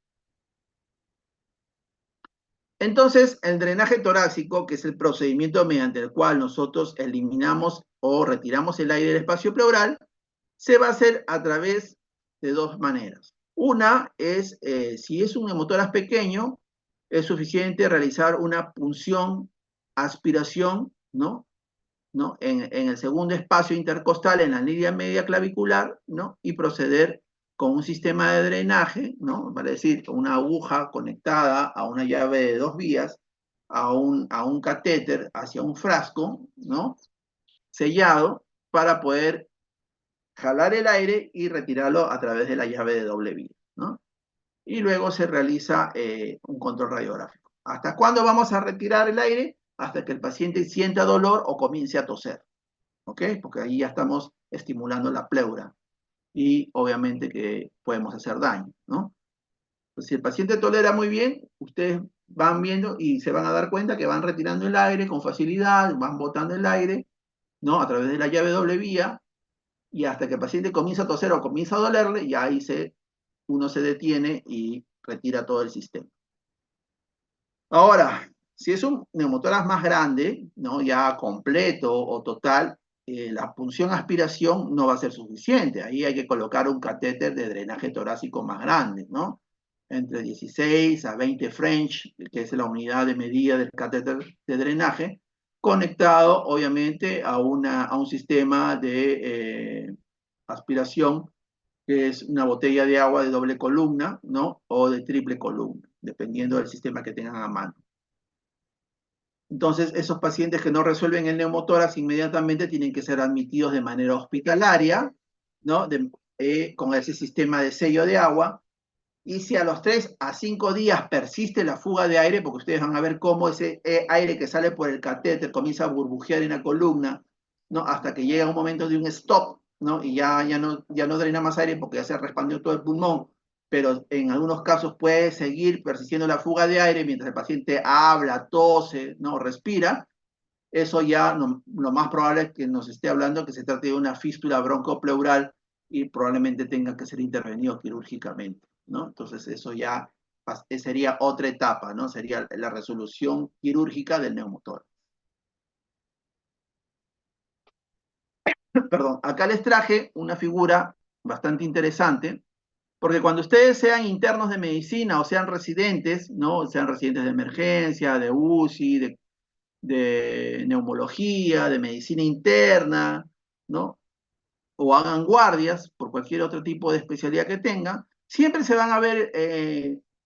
Entonces, el drenaje torácico, que es el procedimiento mediante el cual nosotros eliminamos o retiramos el aire del espacio pleural, se va a hacer a través de dos maneras. Una es, si es un neumotórax pequeño, es suficiente realizar una punción, aspiración, ¿no? En el segundo espacio intercostal, en la línea media clavicular, ¿no? Y proceder con un sistema de drenaje, ¿no? Vale decir, una aguja conectada a una llave de 2 vías, a un catéter hacia un frasco, ¿no? Sellado, para poder jalar el aire y retirarlo a través de la llave de doble vía, ¿no? Y luego se realiza un control radiográfico. ¿Hasta cuándo vamos a retirar el aire? Hasta que el paciente sienta dolor o comience a toser, ¿ok? Porque ahí ya estamos estimulando la pleura y obviamente que podemos hacer daño, ¿no? Pues si el paciente tolera muy bien, ustedes van viendo y se van a dar cuenta que van retirando el aire con facilidad, van botando el aire, ¿no? A través de la llave doble vía y hasta que el paciente comienza a toser o comienza a dolerle, ya ahí uno se detiene y retira todo el sistema. Ahora, si es un neumotórax más grande, ¿no? Ya completo o total, la punción aspiración no va a ser suficiente. Ahí hay que colocar un catéter de drenaje torácico más grande, ¿no? Entre 16 a 20 French, que es la unidad de medida del catéter de drenaje, conectado obviamente a un sistema de aspiración, que es una botella de agua de doble columna, ¿no? O de triple columna, dependiendo del sistema que tengan a mano. Entonces, esos pacientes que no resuelven el neumotórax inmediatamente tienen que ser admitidos de manera hospitalaria, ¿no? Con ese sistema de sello de agua Y si a los 3 a 5 días persiste la fuga de aire, porque ustedes van a ver cómo ese aire que sale por el catéter comienza a burbujear en la columna, ¿no? Hasta que llega un momento de un stop, ¿no? Y ya no drena más aire porque ya se expandió todo el pulmón, pero en algunos casos puede seguir persistiendo la fuga de aire mientras el paciente habla, tose, ¿no? Respira. Eso ya lo más probable es que nos esté hablando que se trate de una fístula broncopleural y probablemente tenga que ser intervenido quirúrgicamente, ¿no? Entonces eso ya sería otra etapa, ¿no? Sería la resolución quirúrgica del neumotórax. Perdón, acá les traje una figura bastante interesante, porque cuando ustedes sean internos de medicina o sean residentes, ¿no? Sean residentes de emergencia, de UCI, de neumología, de medicina interna, ¿no? O hagan guardias por cualquier otro tipo de especialidad que tengan, siempre se van a ver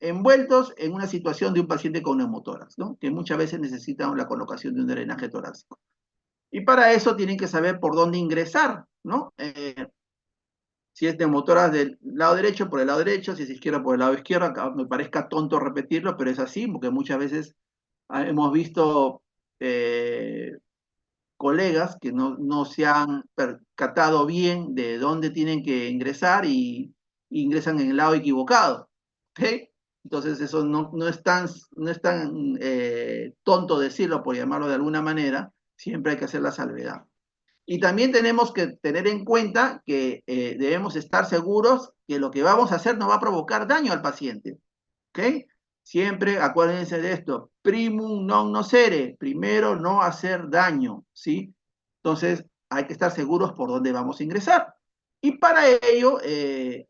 envueltos en una situación de un paciente con neumotórax, ¿no? Que muchas veces necesitan la colocación de un drenaje torácico. Y para eso tienen que saber por dónde ingresar, ¿no? Si es neumotórax del lado derecho, por el lado derecho, si es izquierda, por el lado izquierdo. Acá me parezca tonto repetirlo, pero es así, porque muchas veces hemos visto colegas que no se han percatado bien de dónde tienen que ingresar y ingresan en el lado equivocado. ¿Ok? Entonces eso no es tan tonto decirlo, por llamarlo de alguna manera, siempre hay que hacer la salvedad. Y también tenemos que tener en cuenta que debemos estar seguros que lo que vamos a hacer no va a provocar daño al paciente. ¿Ok? Siempre acuérdense de esto, primum non nocere, primero no hacer daño, ¿sí? Entonces hay que estar seguros por dónde vamos a ingresar. Y para ello,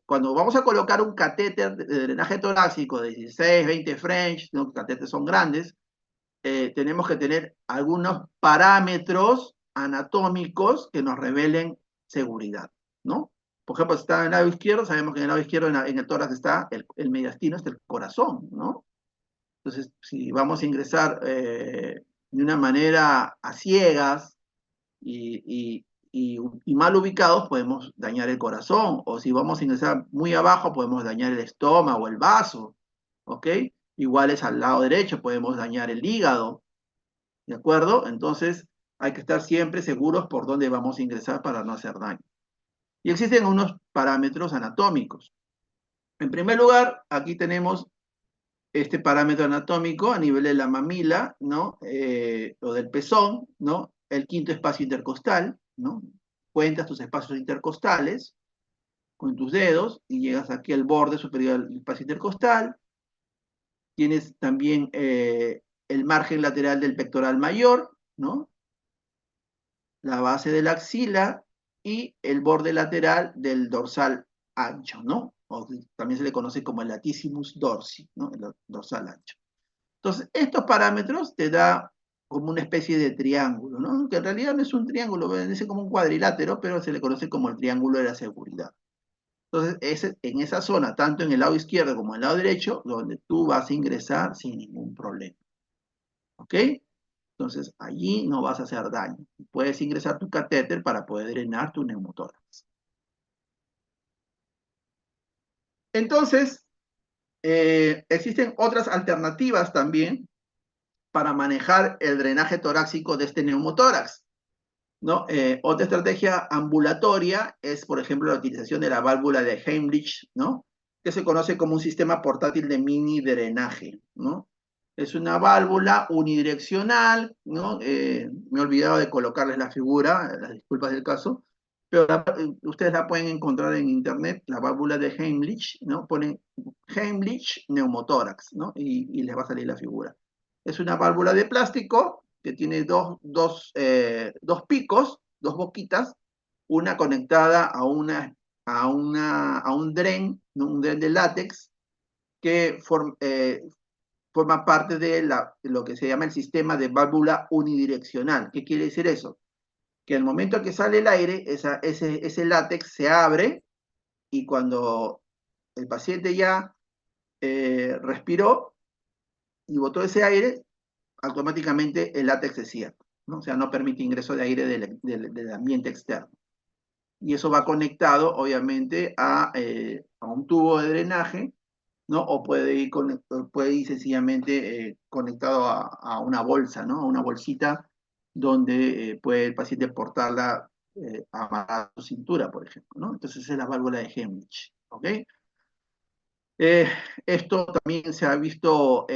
cuando vamos a colocar un catéter de drenaje torácico de 16, 20 French, ¿no? Los catéteres son grandes, tenemos que tener algunos parámetros anatómicos que nos revelen seguridad, ¿no? Por ejemplo, si está en el lado izquierdo, sabemos que en el lado izquierdo, en el tórax, está el mediastino, está el corazón, ¿no? Entonces, si vamos a ingresar de una manera a ciegas y mal ubicados, podemos dañar el corazón. O si vamos a ingresar muy abajo, podemos dañar el estómago o el vaso, ¿ok? Igual es al lado derecho, podemos dañar el hígado, ¿de acuerdo? Entonces, hay que estar siempre seguros por dónde vamos a ingresar para no hacer daño. Y existen unos parámetros anatómicos. En primer lugar, aquí tenemos este parámetro anatómico a nivel de la mamila, ¿no? O del pezón, ¿no? El quinto espacio intercostal, ¿no? Cuentas tus espacios intercostales con tus dedos y llegas aquí al borde superior del espacio intercostal. Tienes también el margen lateral del pectoral mayor, ¿no? La base de la axila y el borde lateral del dorsal ancho, ¿no? O también se le conoce como el latissimus dorsi, ¿no? El dorsal ancho. Entonces, estos parámetros te da como una especie de triángulo, ¿no? Que en realidad no es un triángulo, dice como un cuadrilátero, pero se le conoce como el triángulo de la seguridad. Entonces, en esa zona, tanto en el lado izquierdo como en el lado derecho, donde tú vas a ingresar sin ningún problema. ¿Ok? Entonces, allí no vas a hacer daño. Puedes ingresar tu catéter para poder drenar tu neumotórax. Entonces, existen otras alternativas también para manejar el drenaje torácico de este neumotórax, ¿no? Otra estrategia ambulatoria es, por ejemplo, la utilización de la válvula de Heimlich, ¿no? Que se conoce como un sistema portátil de mini drenaje, ¿no? Es una válvula unidireccional, ¿no? Me he olvidado de colocarles la figura, las disculpas del caso, pero ustedes la pueden encontrar en internet, la válvula de Heimlich, ¿no? Ponen Heimlich neumotórax, ¿no? Y les va a salir la figura. Es una válvula de plástico que tiene dos picos, dos boquitas, una conectada a un dren, ¿no? Un dren de látex que forma parte de lo que se llama el sistema de válvula unidireccional. ¿Qué quiere decir eso? Que al momento que sale el aire, ese látex se abre y cuando el paciente ya respiró y botó ese aire, automáticamente el látex se cierra, ¿no? O sea, no permite ingreso de aire del ambiente externo. Y eso va conectado, obviamente, a un tubo de drenaje ¿no? O puede ir sencillamente conectado a una bolsa, ¿no? A una bolsita donde puede el paciente portarla amarrada a su cintura, por ejemplo, ¿no? Entonces esa es la válvula de Hemlich, ¿ok? Eh, Esto también se ha visto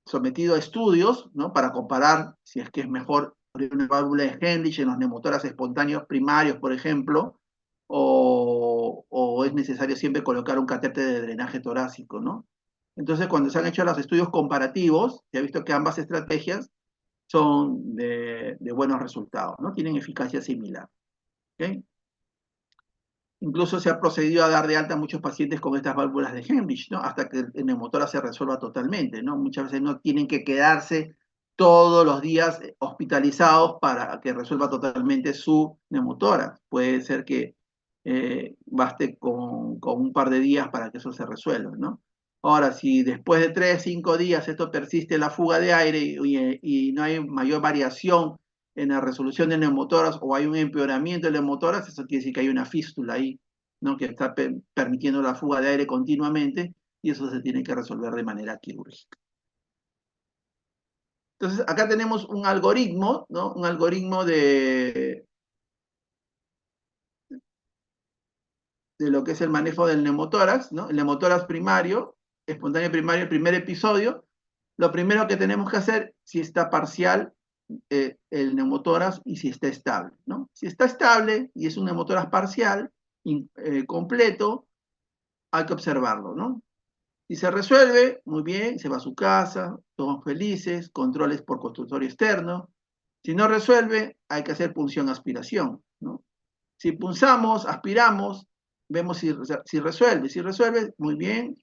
sometido a estudios, ¿no? Para comparar si es que es mejor abrir una válvula de Hemlich en los neumotoras espontáneos primarios, por ejemplo, o es necesario siempre colocar un catéter de drenaje torácico, ¿no? Entonces, cuando se han hecho los estudios comparativos, se ha visto que ambas estrategias son de buenos resultados, ¿no? Tienen eficacia similar, ¿ok? Incluso se ha procedido a dar de alta a muchos pacientes con estas válvulas de Hemlich, ¿no? Hasta que el neumotora se resuelva totalmente, ¿no? Muchas veces no tienen que quedarse todos los días hospitalizados para que resuelva totalmente su neumotora. Puede ser que baste con un par de días para que eso se resuelva, ¿no? Ahora, si después de 3, 5 días esto persiste la fuga de aire y no hay mayor variación en la resolución de neumotoras o hay un empeoramiento de neumotoras, eso quiere decir que hay una fístula ahí, ¿no? Que está permitiendo la fuga de aire continuamente y eso se tiene que resolver de manera quirúrgica. Entonces, acá tenemos un algoritmo, ¿no? Un algoritmo de lo que es el manejo del neumotórax, ¿no? El neumotórax primario, espontáneo primario, el primer episodio. Lo primero que tenemos que hacer, si está parcial el neumotórax y si está estable, ¿no? Si está estable y es un neumotórax parcial, completo, hay que observarlo, ¿no? Si se resuelve, muy bien, se va a su casa, todos felices, controles por consultorio externo. Si no resuelve, hay que hacer punción aspiración, ¿no? Si punzamos, aspiramos, vemos si resuelve. Si resuelve, muy bien,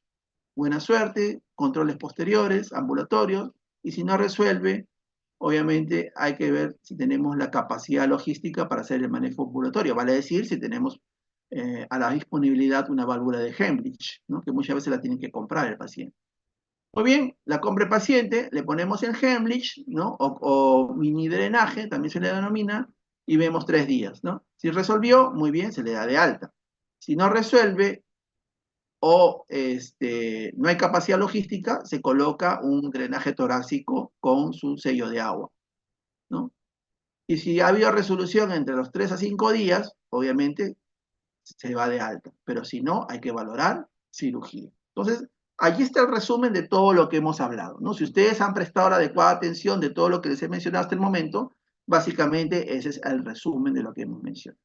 buena suerte, controles posteriores, ambulatorios. Y si no resuelve, obviamente hay que ver si tenemos la capacidad logística para hacer el manejo ambulatorio. Vale decir, si tenemos a la disponibilidad una válvula de Hemlich, ¿no? Que muchas veces la tienen que comprar el paciente. Muy bien, la compra el paciente, le ponemos el Hemlich, ¿no? O mini drenaje, también se le denomina, y vemos 3 días, ¿no? Si resolvió, muy bien, se le da de alta. Si no resuelve o no hay capacidad logística, se coloca un drenaje torácico con su sello de agua, ¿no? Y si ha habido resolución entre los 3 a 5 días, obviamente se va de alta, pero si no, hay que valorar cirugía. Entonces, allí está el resumen de todo lo que hemos hablado, ¿no? Si ustedes han prestado la adecuada atención de todo lo que les he mencionado hasta el momento, básicamente ese es el resumen de lo que hemos mencionado.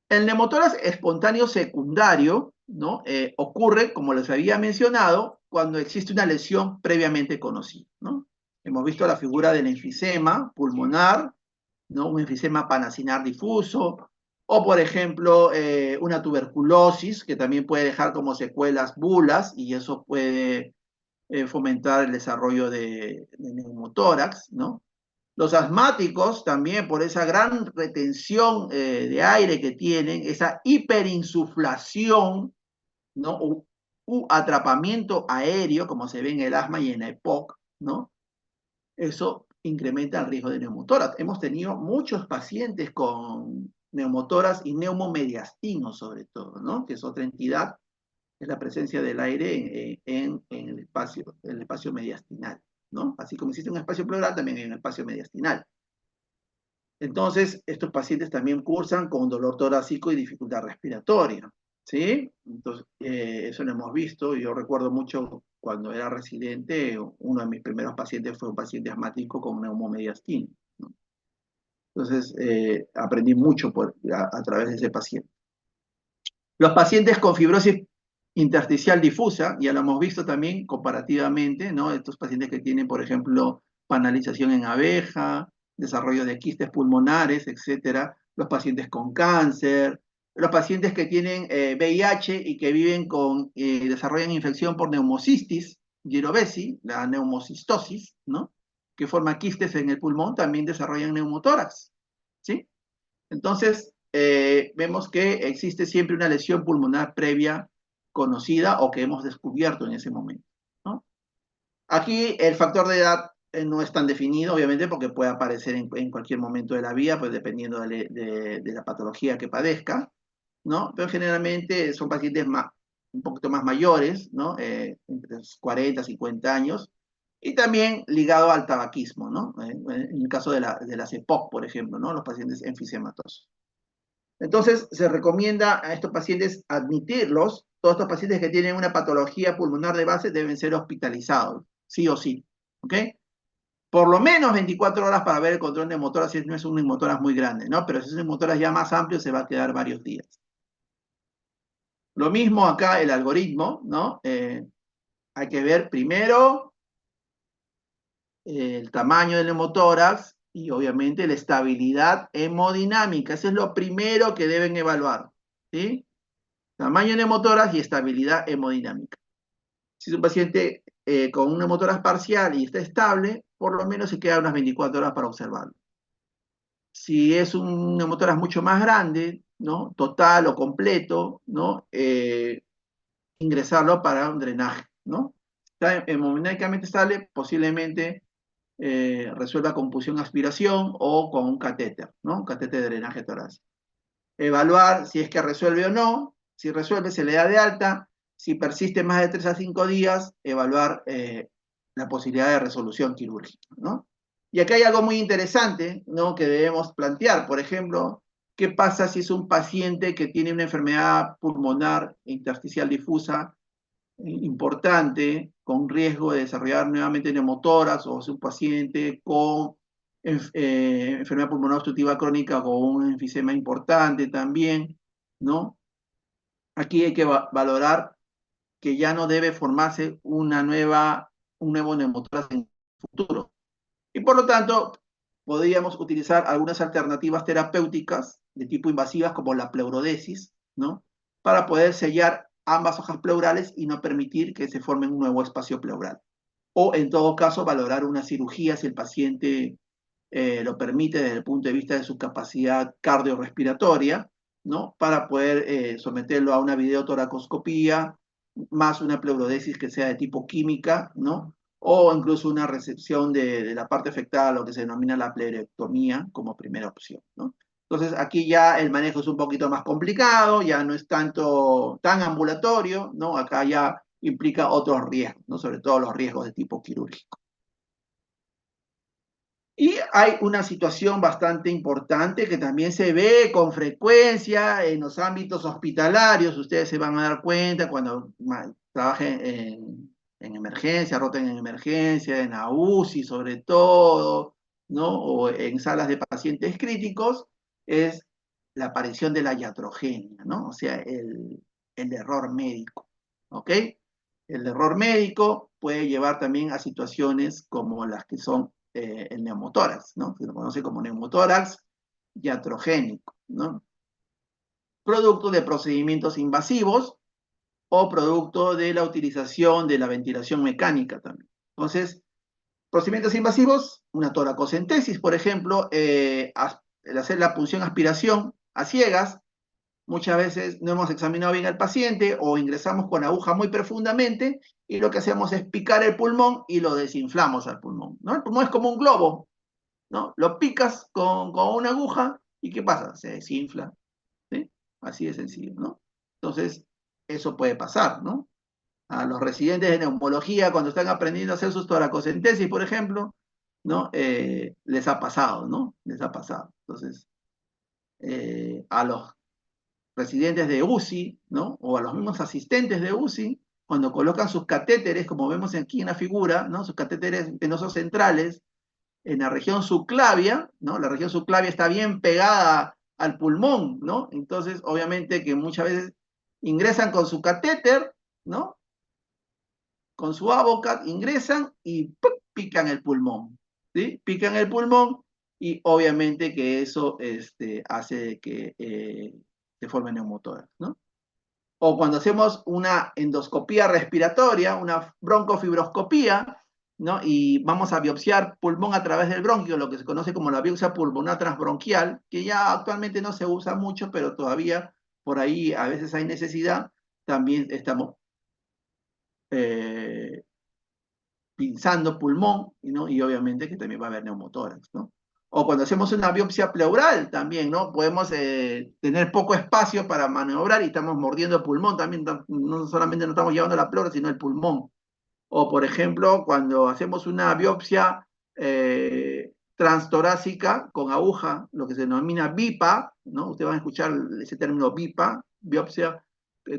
El neumotórax espontáneo secundario, ¿no? Ocurre, como les había mencionado, cuando existe una lesión previamente conocida, ¿no? Hemos visto la figura del enfisema pulmonar, ¿no? Un enfisema panacinar difuso, o por ejemplo, una tuberculosis que también puede dejar como secuelas bulas y eso puede fomentar el desarrollo de neumotórax, ¿no? Los asmáticos también por esa gran retención de aire que tienen, esa hiperinsuflación, ¿no? Atrapamiento aéreo, como se ve en el asma y en la EPOC, ¿no? Eso incrementa el riesgo de neumotórax. Hemos tenido muchos pacientes con neumotórax y neumomediastino sobre todo, ¿no? Que es otra entidad, es la presencia del aire en el espacio mediastinal, ¿no? Así como existe un espacio pleural, también hay un espacio mediastinal. Entonces, estos pacientes también cursan con dolor torácico y dificultad respiratoria, ¿sí? Entonces, eso lo hemos visto. Yo recuerdo mucho cuando era residente, uno de mis primeros pacientes fue un paciente asmático con neumomediastino, ¿no? Entonces, aprendí mucho a través de ese paciente. Los pacientes con fibrosis intersticial difusa, ya lo hemos visto también comparativamente, ¿no? Estos pacientes que tienen, por ejemplo, panalización en abeja, desarrollo de quistes pulmonares, etcétera. Los pacientes con cáncer, los pacientes que tienen VIH y que viven con, desarrollan infección por neumocistis, girovesi, la neumocistosis, ¿no? Que forma quistes en el pulmón, también desarrollan neumotórax, ¿sí? Entonces, vemos que existe siempre una lesión pulmonar previa conocida o que hemos descubierto en ese momento, ¿no? Aquí el factor de edad no es tan definido, obviamente, porque puede aparecer en cualquier momento de la vida, pues dependiendo de la patología que padezca, ¿no? Pero generalmente son pacientes un poquito más mayores, ¿no? Entre los 40, 50 años, y también ligado al tabaquismo, ¿no? En el caso de las EPOC, por ejemplo, ¿no? Los pacientes enfisematosos. Entonces, se recomienda a estos pacientes admitirlos. Todos estos pacientes que tienen una patología pulmonar de base deben ser hospitalizados, sí o sí, ¿ok? Por lo menos 24 horas para ver el control de neumotoras si no es un neumotoras muy grande, ¿no? Pero si es un neumotoras ya más amplio, se va a quedar varios días. Lo mismo acá el algoritmo, ¿no? Hay que ver primero el tamaño del neumotórax y obviamente la estabilidad hemodinámica. Eso es lo primero que deben evaluar, ¿sí? Tamaño de neumotórax y estabilidad hemodinámica. Si es un paciente con un neumotórax parcial y está estable, por lo menos se queda unas 24 horas para observarlo. Si es un neumotórax mucho más grande, ¿no? Total o completo, ¿no? Ingresarlo para un drenaje, ¿no? Está hemodinámicamente estable, posiblemente resuelva con punción-aspiración o con un catéter, ¿no? Un catéter de drenaje torácico. Evaluar si es que resuelve o no. Si resuelve, se le da de alta. Si persiste más de 3 a 5 días, evaluar la posibilidad de resolución quirúrgica, ¿no? Y aquí hay algo muy interesante, ¿no? Que debemos plantear. Por ejemplo, ¿qué pasa si es un paciente que tiene una enfermedad pulmonar intersticial difusa importante, con riesgo de desarrollar nuevamente neumotoras, o es un paciente con enfermedad pulmonar obstructiva crónica con un enfisema importante también, ¿no? Aquí hay que valorar que ya no debe formarse un nuevo neumotoras en el futuro. Y por lo tanto, podríamos utilizar algunas alternativas terapéuticas de tipo invasivas como la pleurodesis, ¿no? Para poder sellar ambas hojas pleurales y no permitir que se forme un nuevo espacio pleural. O en todo caso, valorar una cirugía si el paciente lo permite desde el punto de vista de su capacidad cardiorrespiratoria, ¿no? Para poder someterlo a una videotoracoscopía, más una pleurodesis que sea de tipo química, ¿no? O incluso una resección de la parte afectada, lo que se denomina la pleurectomía, como primera opción, ¿no? Entonces, aquí ya el manejo es un poquito más complicado, ya no es tan ambulatorio, ¿no? Acá ya implica otros riesgos, ¿no? Sobre todo los riesgos de tipo quirúrgico. Y hay una situación bastante importante que también se ve con frecuencia en los ámbitos hospitalarios. Ustedes se van a dar cuenta cuando trabajen en emergencia, roten en emergencia, en la UCI sobre todo, ¿no? O en salas de pacientes críticos, es la aparición de la iatrogenia, ¿no? O sea, el error médico, ¿ok? El error médico puede llevar también a situaciones como las que son el neumotórax, ¿no? Se lo conoce como neumotórax iatrogénico, ¿no? Producto de procedimientos invasivos o producto de la utilización de la ventilación mecánica también. Entonces, procedimientos invasivos, una toracocentesis, por ejemplo, el hacer la punción aspiración a ciegas. Muchas veces no hemos examinado bien al paciente o ingresamos con aguja muy profundamente y lo que hacemos es picar el pulmón y lo desinflamos al pulmón, ¿no? El pulmón es como un globo, ¿no? Lo picas con una aguja y ¿qué pasa? Se desinfla, ¿sí? Así de sencillo, ¿no? Entonces, eso puede pasar, ¿no? A los residentes de neumología, cuando están aprendiendo a hacer sus toracocentesis, por ejemplo, ¿no? Les ha pasado, ¿no? Les ha pasado. Entonces, a los residentes de UCI, ¿no? O a los mismos asistentes de UCI, cuando colocan sus catéteres, como vemos aquí en la figura, ¿no? Sus catéteres venosos centrales en la región subclavia, ¿no? La región subclavia está bien pegada al pulmón, ¿no? Entonces, obviamente que muchas veces ingresan con su catéter, ¿no? Con su Avocat ingresan y ¡puc! Pican el pulmón, ¿sí? Pican el pulmón y obviamente que eso hace que se formen neumotórax, ¿no? O cuando hacemos una endoscopía respiratoria, una broncofibroscopía, ¿no? Y vamos a biopsiar pulmón a través del bronquio, lo que se conoce como la biopsia pulmonar transbronquial, que ya actualmente no se usa mucho, pero todavía por ahí a veces hay necesidad, también estamos eh, pinzando pulmón, ¿no? Y obviamente que también va a haber neumotórax, ¿no? O cuando hacemos una biopsia pleural también, ¿no? Podemos tener poco espacio para maniobrar y estamos mordiendo el pulmón también, no solamente no estamos llevando la pleura, sino el pulmón. O, por ejemplo, cuando hacemos una biopsia transtorácica con aguja, lo que se denomina BIPA, ¿no? Ustedes van a escuchar ese término BIPA, biopsia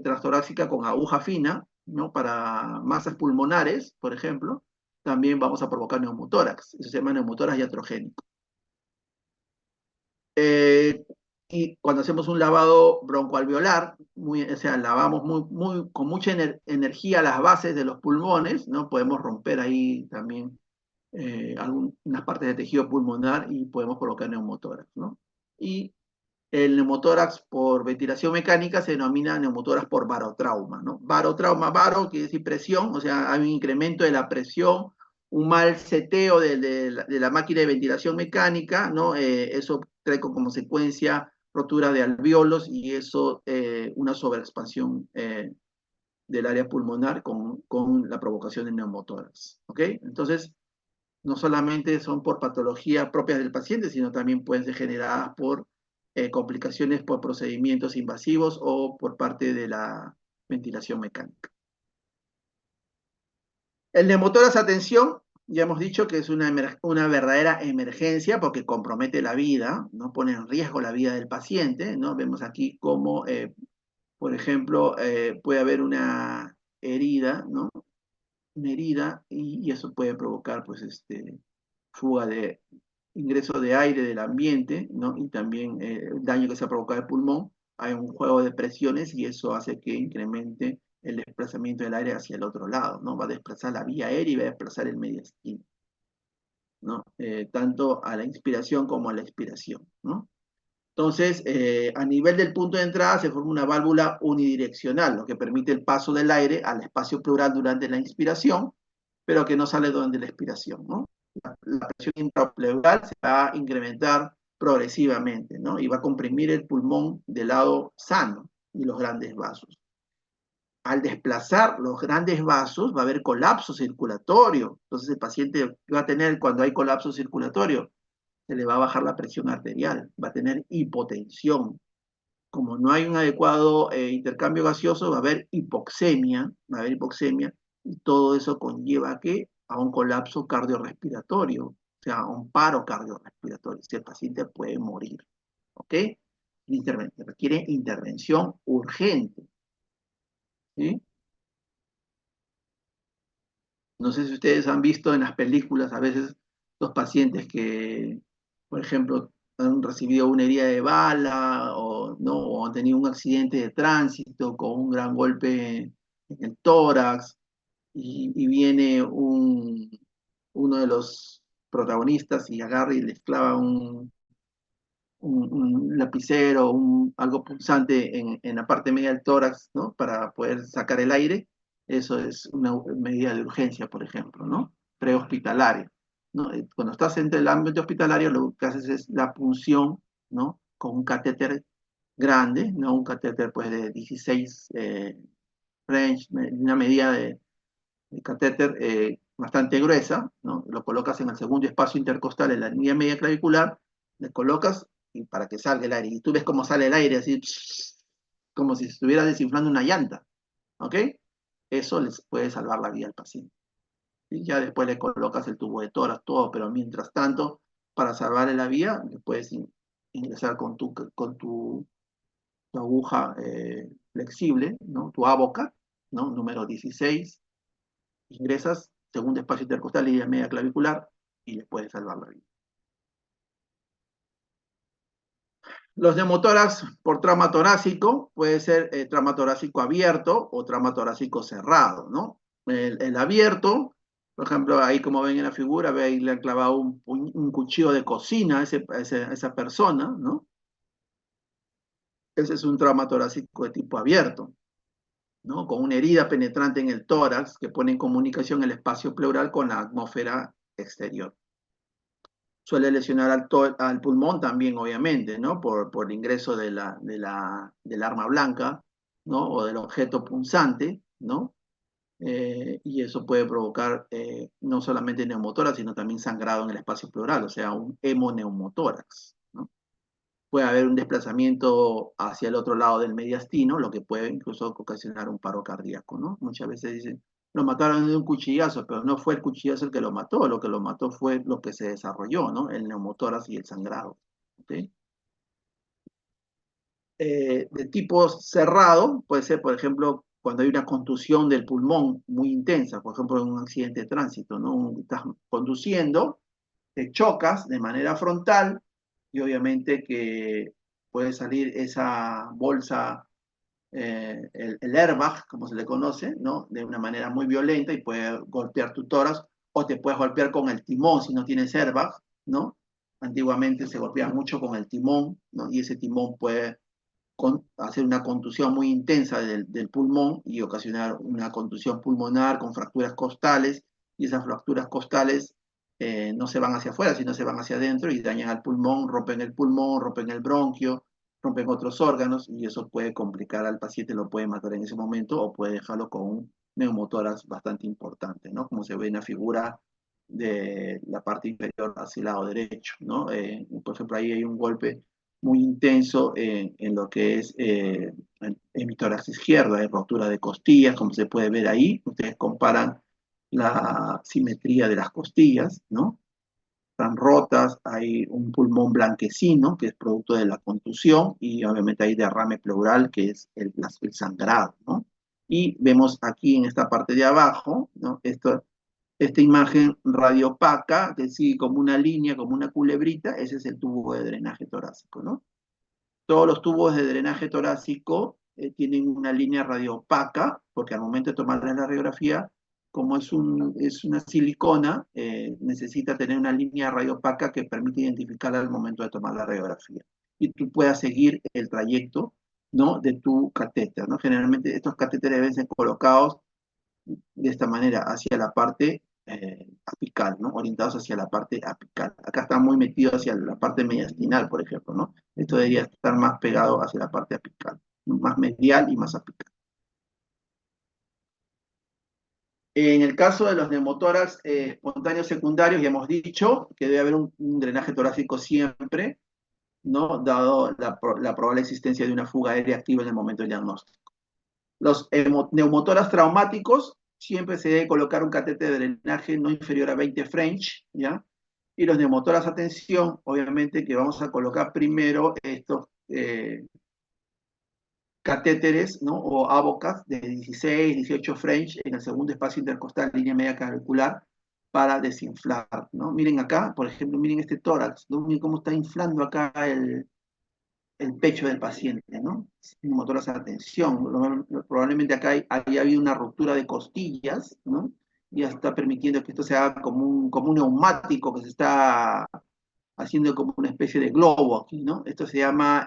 transtorácica con aguja fina, ¿no? Para masas pulmonares, por ejemplo, también vamos a provocar neumotórax. Eso se llama neumotórax iatrogénico. Eh, y cuando hacemos un lavado broncoalveolar, o sea, lavamos con mucha energía las bases de los pulmones, ¿no? Podemos romper ahí también algunas partes de tejido pulmonar y podemos provocar neumotórax, ¿no? Y el neumotórax por ventilación mecánica se denomina neumotórax por barotrauma, ¿no? Barotrauma, baro quiere decir presión, o sea, hay un incremento de la presión, un mal seteo de la máquina de ventilación mecánica, ¿no? Eso trae como consecuencia rotura de alveolos y eso una sobreexpansión del área pulmonar con la provocación de neumotórax, ¿ok? Entonces, no solamente son por patologías propias del paciente, sino también pueden ser generadas por complicaciones por procedimientos invasivos o por parte de la ventilación mecánica. El neumotórax, atención, ya hemos dicho que es una verdadera emergencia porque compromete la vida, ¿no? Pone en riesgo la vida del paciente, ¿no? Vemos aquí cómo, por ejemplo, puede haber una herida, ¿no? Una herida y eso puede provocar, pues, fuga de ingreso de aire del ambiente, ¿no? Y también el daño que se ha provocado al pulmón. Hay un juego de presiones y eso hace que incremente el desplazamiento del aire hacia el otro lado, ¿no? Va a desplazar la vía aérea y va a desplazar el mediastino, ¿no? Tanto a la inspiración como a la expiración, ¿no? Entonces, a nivel del punto de entrada se forma una válvula unidireccional, lo que permite el paso del aire al espacio pleural durante la inspiración, pero que no sale durante la expiración, ¿no? La presión intrapleural se va a incrementar progresivamente, ¿no? Y va a comprimir el pulmón del lado sano y los grandes vasos. Al desplazar los grandes vasos va a haber colapso circulatorio. Entonces el paciente va a tener, cuando hay colapso circulatorio, se le va a bajar la presión arterial, va a tener hipotensión. Como no hay un adecuado intercambio gaseoso, va a haber hipoxemia, y todo eso conlleva ¿a qué? A un colapso cardiorrespiratorio, o sea, a un paro cardiorrespiratorio. Si el paciente puede morir, ¿ok? Requiere intervención urgente, ¿sí? No sé si ustedes han visto en las películas a veces los pacientes que, por ejemplo, han recibido una herida de bala o, ¿no? O han tenido un accidente de tránsito con un gran golpe en el tórax y viene uno de los protagonistas y agarra y les clava un lapicero, algo punzante en la parte media del tórax, ¿no? Para poder sacar el aire. Eso es una medida de urgencia, por ejemplo, ¿no? Prehospitalaria, ¿no? Cuando estás en el ámbito hospitalario, lo que haces es la punción, ¿no? Con un catéter grande, ¿no? Un catéter, pues, de 16 French, una medida de catéter bastante gruesa, ¿no? Lo colocas en el segundo espacio intercostal, en la línea media clavicular, le colocas y para que salga el aire. Y tú ves cómo sale el aire, así, como si estuviera desinflando una llanta, ¿ok? Eso les puede salvar la vida al paciente. Y ya después le colocas el tubo de tórax, todo, pero mientras tanto, para salvarle la vida, le puedes ingresar tu aguja flexible, ¿no? Tu Avocat, ¿no? Número 16, ingresas, segundo espacio intercostal, línea media clavicular, y les puede salvar la vida. Los neumotórax por trauma torácico puede ser trauma torácico abierto o trauma torácico cerrado, ¿no? El abierto, por ejemplo, ahí como ven en la figura, ve ahí le han clavado un cuchillo de cocina a esa persona, ¿no? Ese es un trauma torácico de tipo abierto, ¿no? Con una herida penetrante en el tórax que pone en comunicación el espacio pleural con la atmósfera exterior. Suele lesionar al pulmón también, obviamente, ¿no? Por el ingreso del arma blanca, ¿no? O del objeto punzante, ¿no? y eso puede provocar no solamente neumotórax, sino también sangrado en el espacio pleural, o sea, un hemoneumotórax, ¿no? Puede haber un desplazamiento hacia el otro lado del mediastino, lo que puede incluso ocasionar un paro cardíaco, ¿no? Muchas veces dicen, lo mataron de un cuchillazo, pero no fue el cuchillazo el que lo mató fue lo que se desarrolló, ¿no? El neumotórax y el sangrado, ¿ok? De tipo cerrado, puede ser, por ejemplo, cuando hay una contusión del pulmón muy intensa, por ejemplo, en un accidente de tránsito, ¿no? Estás conduciendo, te chocas de manera frontal y obviamente que puede salir esa bolsa, el airbag, como se le conoce, ¿no? De una manera muy violenta y puede golpear tu tórax o te puedes golpear con el timón si no tienes airbag, ¿no? Antiguamente se golpeaba mucho con el timón, ¿no? Y ese timón puede hacer una contusión muy intensa del pulmón y ocasionar una contusión pulmonar con fracturas costales, y esas fracturas costales no se van hacia afuera, sino se van hacia adentro y dañan al pulmón, rompen el bronquio, rompen otros órganos, y eso puede complicar al paciente, lo puede matar en ese momento o puede dejarlo con un neumotórax bastante importante, ¿no? Como se ve en la figura de la parte inferior hacia el lado derecho, ¿no? Por ejemplo, ahí hay un golpe muy intenso en lo que es en mi tórax izquierdo, hay rotura de costillas, como se puede ver ahí. Ustedes comparan la simetría de las costillas, ¿no? Están rotas, hay un pulmón blanquecino, que es producto de la contusión, y obviamente hay derrame pleural, que es el sangrado, ¿no? Y vemos aquí en esta parte de abajo, ¿no? Esta imagen radiopaca, que sigue como una línea, como una culebrita, ese es el tubo de drenaje torácico, ¿no? Todos los tubos de drenaje torácico tienen una línea radiopaca, porque al momento de tomarle la radiografía, como es una silicona, necesita tener una línea radiopaca que permite identificarla al momento de tomar la radiografía. Y tú puedas seguir el trayecto, ¿no? De tu catéter, ¿no? Generalmente estos catéteres deben ser colocados de esta manera hacia la parte apical, ¿no? Orientados hacia la parte apical. Acá está muy metido hacia la parte mediastinal, por ejemplo, ¿no? Esto debería estar más pegado hacia la parte apical, ¿no? Más medial y más apical. En el caso de los neumotórax espontáneos secundarios, ya hemos dicho que debe haber un drenaje torácico siempre, ¿no? Dado la probable existencia de una fuga aérea activa en el momento del diagnóstico. Los neumotoras traumáticos, siempre se debe colocar un catéter de drenaje no inferior a 20 French, ¿ya? Y los neumotoras a tensión, obviamente que vamos a colocar primero estos catéteres, ¿no? O abocas de 16, 18 French en el segundo espacio intercostal, línea media clavicular, para desinflar, ¿no? Miren acá, por ejemplo, miren este tórax, ¿no? Miren cómo está inflando acá el pecho del paciente, ¿no? Motoras a tensión. Probablemente acá haya habido una ruptura de costillas, ¿no? Y ya está permitiendo que esto se haga como un neumático que se está haciendo como una especie de globo aquí, ¿no? Esto se llama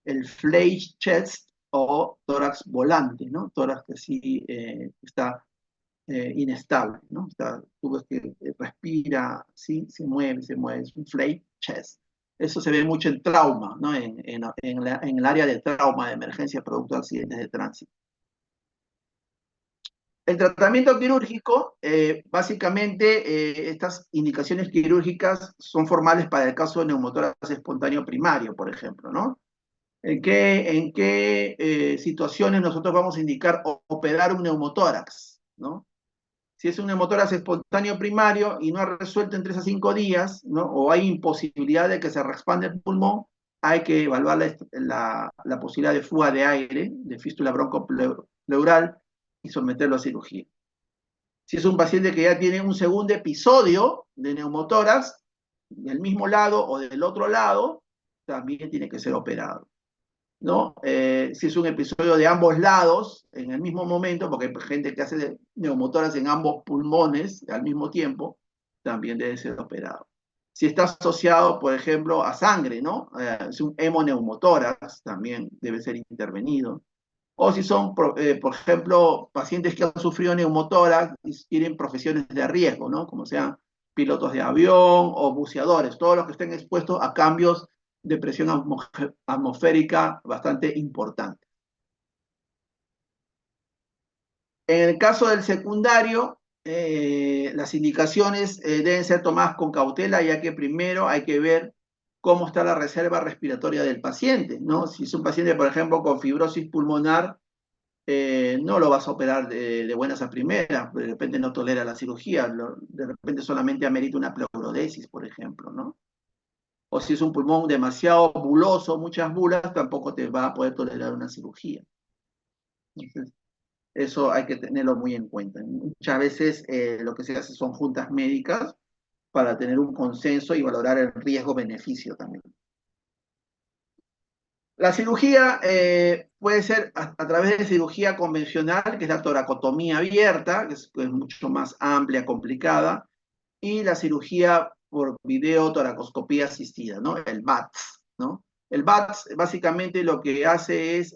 el flage chest o tórax volante, ¿no? Tórax que sí está inestable, ¿no? Tú ves que respira, sí, se mueve, es un flake chest. Eso se ve mucho en trauma, ¿no? En el área de trauma de emergencia producto de accidentes de tránsito. El tratamiento quirúrgico, básicamente, estas indicaciones quirúrgicas son formales para el caso de neumotórax espontáneo primario, por ejemplo, ¿no? ¿En qué situaciones nosotros vamos a indicar operar un neumotórax, ¿no? Si es un neumotórax espontáneo primario y no ha resuelto en 3 a 5 días, ¿no? O hay imposibilidad de que se expanda el pulmón, hay que evaluar la posibilidad de fuga de aire, de fístula broncopleural, y someterlo a cirugía. Si es un paciente que ya tiene un segundo episodio de neumotórax, del mismo lado o del otro lado, también tiene que ser operado, ¿no? Si es un episodio de ambos lados en el mismo momento, porque hay gente que hace neumotoras en ambos pulmones al mismo tiempo, también debe ser operado. Si está asociado, por ejemplo, a sangre, ¿no? Es un hemoneumotórax, también debe ser intervenido. O si son, por ejemplo, pacientes que han sufrido neumotórax y tienen profesiones de riesgo, ¿no? Como sean pilotos de avión o buceadores, todos los que estén expuestos a cambios de presión atmosférica bastante importante. En el caso del secundario, las indicaciones deben ser tomadas con cautela, ya que primero hay que ver cómo está la reserva respiratoria del paciente, ¿no? Si es un paciente, por ejemplo, con fibrosis pulmonar, no lo vas a operar de buenas a primeras, de repente no tolera la cirugía, de repente solamente amerita una pleurodesis, por ejemplo, ¿no? O si es un pulmón demasiado buloso, muchas bulas, tampoco te va a poder tolerar una cirugía. Entonces, eso hay que tenerlo muy en cuenta. Muchas veces lo que se hace son juntas médicas para tener un consenso y valorar el riesgo-beneficio también. La cirugía puede ser a través de cirugía convencional, que es la toracotomía abierta, que es mucho más amplia, complicada, y la cirugía por videotoracoscopía asistida, ¿no? El BATS, ¿no? El BATS básicamente lo que hace es,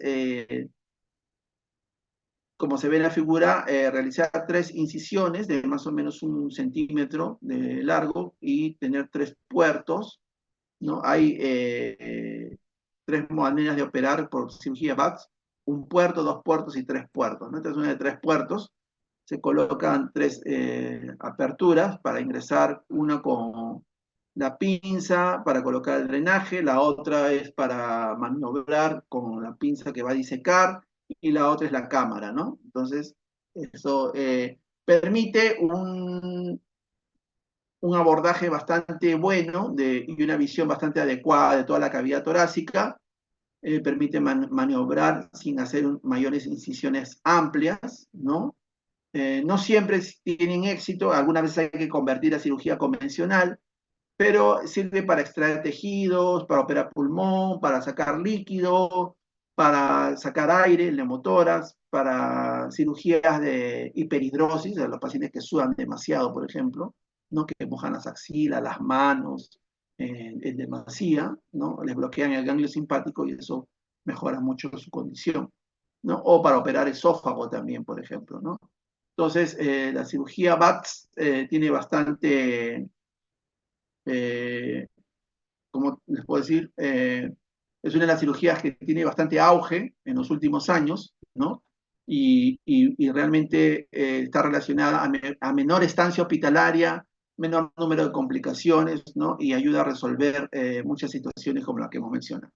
como se ve en la figura, realizar 3 incisiones de más o menos 1 centímetro de largo y tener 3 puertos, ¿no? Hay 3 maneras de operar por cirugía BATS: 1 puerto, 2 puertos y 3 puertos, ¿no? Esta es una de 3 puertos. Se colocan 3 aperturas para ingresar, una con la pinza para colocar el drenaje, la otra es para maniobrar con la pinza que va a disecar, y la otra es la cámara, ¿no? Entonces, eso permite un abordaje bastante bueno y una visión bastante adecuada de toda la cavidad torácica. Permite maniobrar sin hacer mayores incisiones amplias, ¿no? No siempre tienen éxito, algunas veces hay que convertir a cirugía convencional, pero sirve para extraer tejidos, para operar pulmón, para sacar líquido, para sacar aire, neumotoras, para cirugías de hiperhidrosis, de los pacientes que sudan demasiado, por ejemplo, ¿no? Que mojan las axilas, las manos en demasía, ¿no? Les bloquean el ganglio simpático y eso mejora mucho su condición, ¿no? O para operar esófago también, por ejemplo, ¿no? Entonces, la cirugía BATS tiene bastante como les puedo decir, es una de las cirugías que tiene bastante auge en los últimos años, ¿no? Y realmente está relacionada a menor estancia hospitalaria, menor número de complicaciones, ¿no? Y ayuda a resolver muchas situaciones como las que hemos mencionado.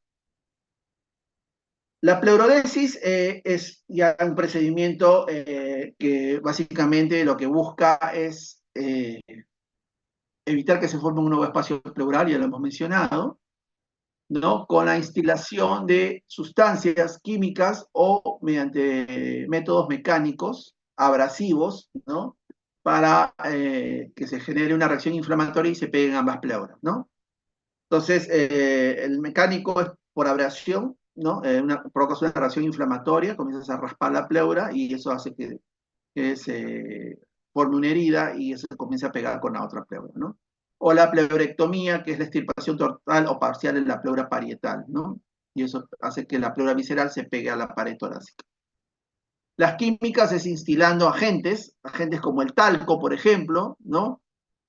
La pleurodesis es ya un procedimiento que básicamente lo que busca es evitar que se forme un nuevo espacio pleural, ya lo hemos mencionado, ¿no? Con la instilación de sustancias químicas o mediante métodos mecánicos abrasivos, ¿no? Para que se genere una reacción inflamatoria y se peguen ambas pleuras, ¿no? Entonces, el mecánico es por abrasión, ¿no? Provoca una reacción inflamatoria, comienzas a raspar la pleura y eso hace que se forme una herida y eso se comienza a pegar con la otra pleura, ¿no? O la pleurectomía, que es la extirpación total o parcial en la pleura parietal, ¿no? Y eso hace que la pleura visceral se pegue a la pared torácica. Las químicas es instilando agentes como el talco, por ejemplo, ¿no?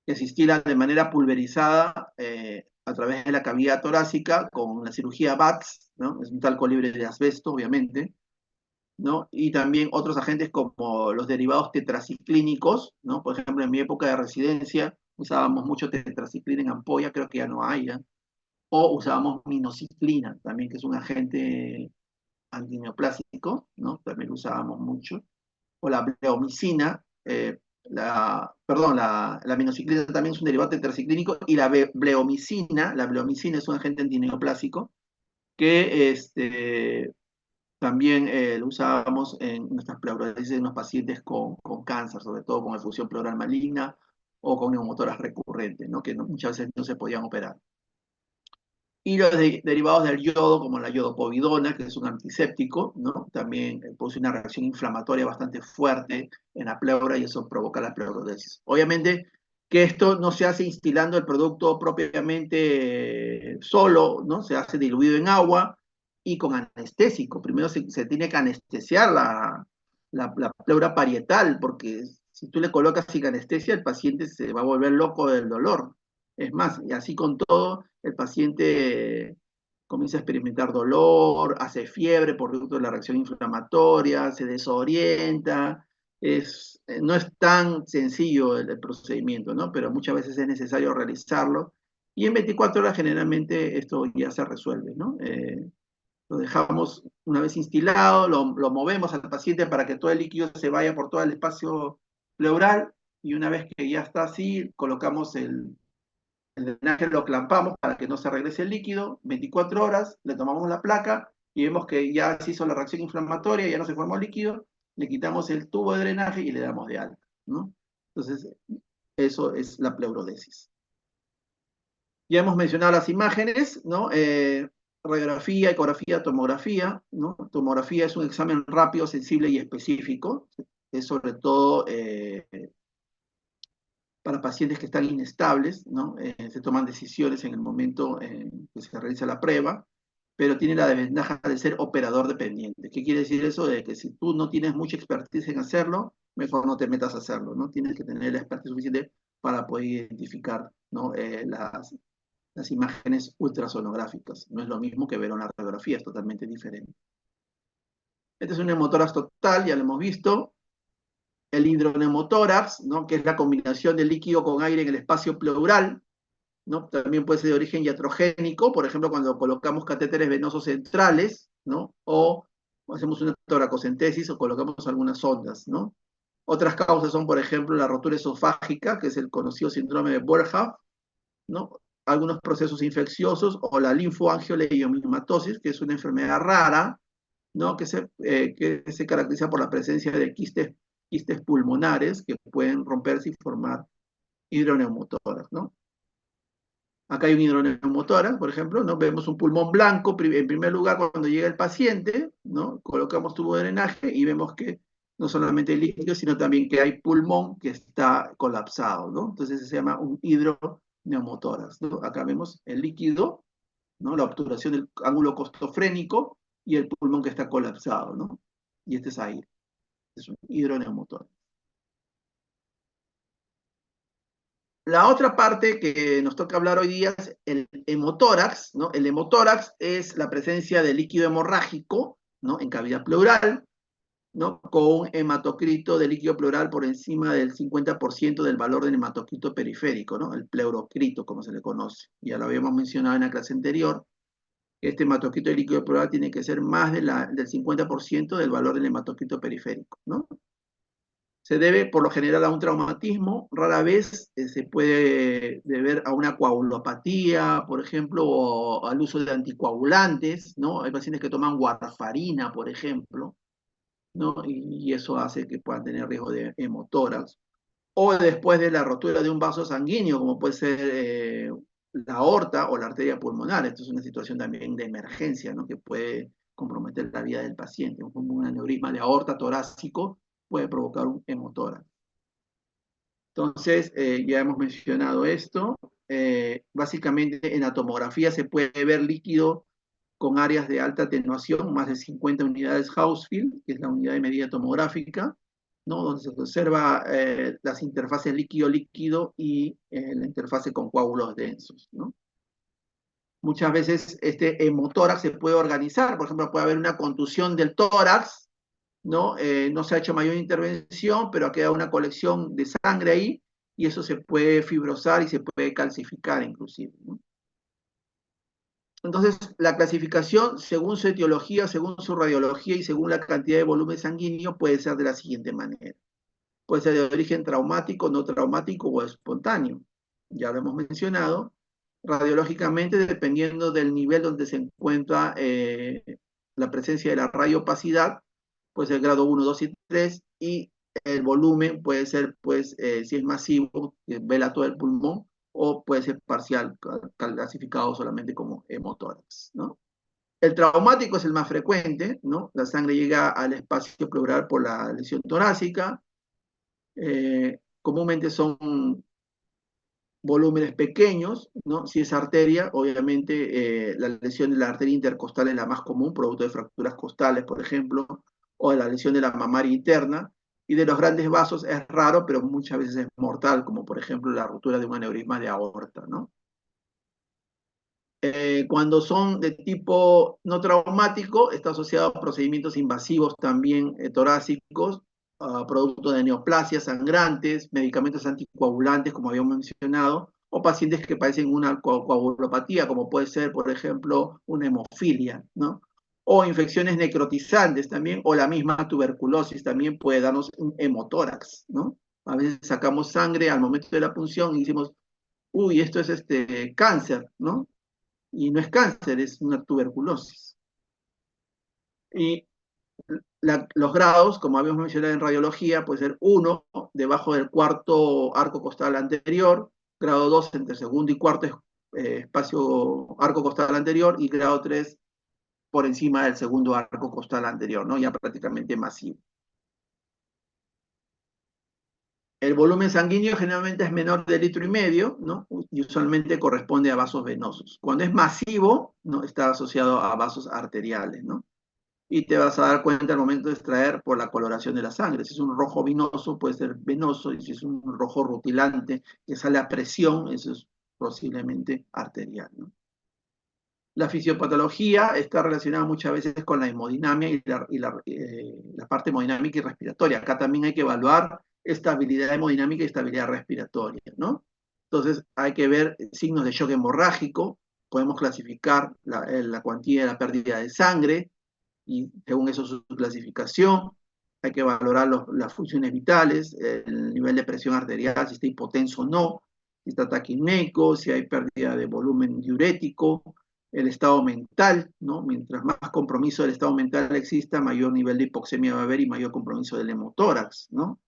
Que se instilan de manera pulverizada a través de la cavidad torácica con la cirugía BATS, ¿no? Es un talco libre de asbesto, obviamente, ¿no? Y también otros agentes como los derivados tetraciclínicos, ¿no? Por ejemplo, en mi época de residencia usábamos mucho tetraciclina en ampolla, creo que ya no hay, ¿ya? O usábamos minociclina, también, que es un agente antineoplásico, ¿no? También lo usábamos mucho. O la bleomicina, perdón, la minociclina también es un derivado tetraciclínico, y la bleomicina es un agente antineoplásico que también lo usábamos en nuestras pleurodesis en los pacientes con cáncer, sobre todo con efusión pleural maligna o con neumotoras recurrentes, ¿no? Que muchas veces no se podían operar. Y los derivados del yodo, como la yodopovidona, que es un antiséptico, ¿no? También produce una reacción inflamatoria bastante fuerte en la pleura y eso provoca la pleurodesis. Obviamente que esto no se hace instilando el producto propiamente solo, ¿no? Se hace diluido en agua y con anestésico. Primero se tiene que anestesiar la pleura parietal, porque si tú le colocas sin anestesia, el paciente se va a volver loco del dolor. Es más, y así con todo, el paciente comienza a experimentar dolor, hace fiebre por producto de la reacción inflamatoria, se desorienta, no es tan sencillo el procedimiento, ¿no? Pero muchas veces es necesario realizarlo. Y en 24 horas generalmente esto ya se resuelve, ¿no? Lo dejamos una vez instilado, lo movemos al paciente para que todo el líquido se vaya por todo el espacio pleural y una vez que ya está así, colocamos el drenaje, lo clampamos para que no se regrese el líquido, 24 horas, le tomamos la placa y vemos que ya se hizo la reacción inflamatoria, ya no se formó líquido, le quitamos el tubo de drenaje y le damos de alta, ¿no? Entonces, eso es la pleurodesis. Ya hemos mencionado las imágenes, ¿no? Radiografía, ecografía, tomografía, ¿no? Tomografía es un examen rápido, sensible y específico. Es sobre todo para pacientes que están inestables, ¿no? Se toman decisiones en el momento que se realiza la prueba, pero tiene la desventaja de ser operador dependiente. ¿Qué quiere decir eso? De que si tú no tienes mucha expertise en hacerlo, mejor no te metas a hacerlo, ¿no? Tienes que tener la expertise suficiente para poder identificar, ¿no? Las imágenes ultrasonográficas. No es lo mismo que ver una radiografía, es totalmente diferente. Este es un neumotórax total, ya lo hemos visto. El hidroneumotórax, ¿no? Que es la combinación de líquido con aire en el espacio pleural, ¿no? También puede ser de origen iatrogénico, por ejemplo, cuando colocamos catéteres venosos centrales, ¿no? O hacemos una toracocentesis o colocamos algunas sondas, ¿no? Otras causas son, por ejemplo, la rotura esofágica, que es el conocido síndrome de Boerhaave, ¿no? Algunos procesos infecciosos o la linfoangioleiomyomatosis, que es una enfermedad rara, ¿no? Que se caracteriza por la presencia de quistes pulmonares que pueden romperse y formar hidroneumotórax, ¿no? Acá hay un hidroneumotórax, por ejemplo, ¿no? Vemos un pulmón blanco en primer lugar cuando llega el paciente, ¿no? Colocamos tubo de drenaje y vemos que no solamente hay líquido, sino también que hay pulmón que está colapsado, ¿no? Entonces se llama un hidroneumotórax, ¿no? Acá vemos el líquido, ¿no? La obturación del ángulo costofrénico y el pulmón que está colapsado, ¿no? Y este es aire, es un hidroneumotórax. La otra parte que nos toca hablar hoy día es el hemotórax, ¿no? El hemotórax es la presencia de líquido hemorrágico, ¿no? En cavidad pleural, ¿no? Con un hematocrito de líquido pleural por encima del 50% del valor del hematocrito periférico, ¿no? El pleurocrito, como se le conoce. Ya lo habíamos mencionado en la clase anterior. Este hematocrito de líquido pleural tiene que ser más del 50% del valor del hematocrito periférico, ¿no? Se debe por lo general a un traumatismo, rara vez se puede deber a una coagulopatía, por ejemplo, o al uso de anticoagulantes, ¿no? Hay pacientes que toman warfarina, por ejemplo, ¿no? Y eso hace que puedan tener riesgo de hemotórax. O después de la rotura de un vaso sanguíneo, como puede ser la aorta o la arteria pulmonar. Esto es una situación también de emergencia, ¿no? Que puede comprometer la vida del paciente. Como un aneurisma de aorta torácico puede provocar un hemotórax. Entonces, ya hemos mencionado esto. Básicamente, en la tomografía se puede ver líquido con áreas de alta atenuación, más de 50 unidades Hounsfield, que es la unidad de medida tomográfica, ¿no? Donde se observa las interfaces líquido-líquido y la interfase con coágulos densos, ¿no? Muchas veces este hemotórax se puede organizar, por ejemplo, puede haber una contusión del tórax, ¿no? No se ha hecho mayor intervención, pero ha quedado una colección de sangre ahí y eso se puede fibrosar y se puede calcificar inclusive, ¿no? Entonces, la clasificación, según su etiología, según su radiología y según la cantidad de volumen sanguíneo, puede ser de la siguiente manera. Puede ser de origen traumático, no traumático o espontáneo. Ya lo hemos mencionado. Radiológicamente, dependiendo del nivel donde se encuentra la presencia de la radiopacidad, puede ser grado 1, 2 y 3, y el volumen puede ser, pues, si es masivo, que vela todo el pulmón, o puede ser parcial, clasificado solamente como hemotórax, ¿no? El traumático es el más frecuente, ¿no? La sangre llega al espacio pleural por la lesión torácica. Comúnmente son volúmenes pequeños, ¿no? Si es arteria, obviamente la lesión de la arteria intercostal es la más común, producto de fracturas costales, por ejemplo, o de la lesión de la mamaria interna, y de los grandes vasos es raro, pero muchas veces es mortal, como por ejemplo la ruptura de un aneurisma de aorta, ¿no? Cuando son de tipo no traumático, está asociado a procedimientos invasivos también torácicos, producto de neoplasias sangrantes, medicamentos anticoagulantes, como habíamos mencionado, o pacientes que padecen una coagulopatía, como puede ser, por ejemplo, una hemofilia, ¿no? O infecciones necrotizantes también, o la misma tuberculosis también puede darnos un hemotórax, ¿no? A veces sacamos sangre al momento de la punción y decimos, uy, esto es cáncer, ¿no? Y no es cáncer, es una tuberculosis. Y los grados, como habíamos mencionado en radiología, puede ser 1 debajo del cuarto arco costal anterior, grado 2 entre segundo y cuarto espacio arco costal anterior, y grado 3 por encima del segundo arco costal anterior, ¿no? Ya prácticamente masivo. El volumen sanguíneo generalmente es menor de 1,5 litros, ¿no? Y usualmente corresponde a vasos venosos. Cuando es masivo, ¿no? Está asociado a vasos arteriales, ¿no? Y te vas a dar cuenta al momento de extraer por la coloración de la sangre. Si es un rojo vinoso, puede ser venoso, y si es un rojo rutilante que sale a presión, eso es posiblemente arterial, ¿no? La fisiopatología está relacionada muchas veces con la hemodinamia y la parte hemodinámica y respiratoria. Acá también hay que evaluar estabilidad hemodinámica y estabilidad respiratoria, ¿no? Entonces hay que ver signos de shock hemorrágico, podemos clasificar la cuantía de la pérdida de sangre, y según eso su clasificación. Hay que valorar las funciones vitales, el nivel de presión arterial, si está hipotenso o no, si está taquimeico, si hay pérdida de volumen diurético, el estado mental, ¿no? Mientras más compromiso del estado mental exista, mayor nivel de hipoxemia va a haber y mayor compromiso del hemotórax, ¿no?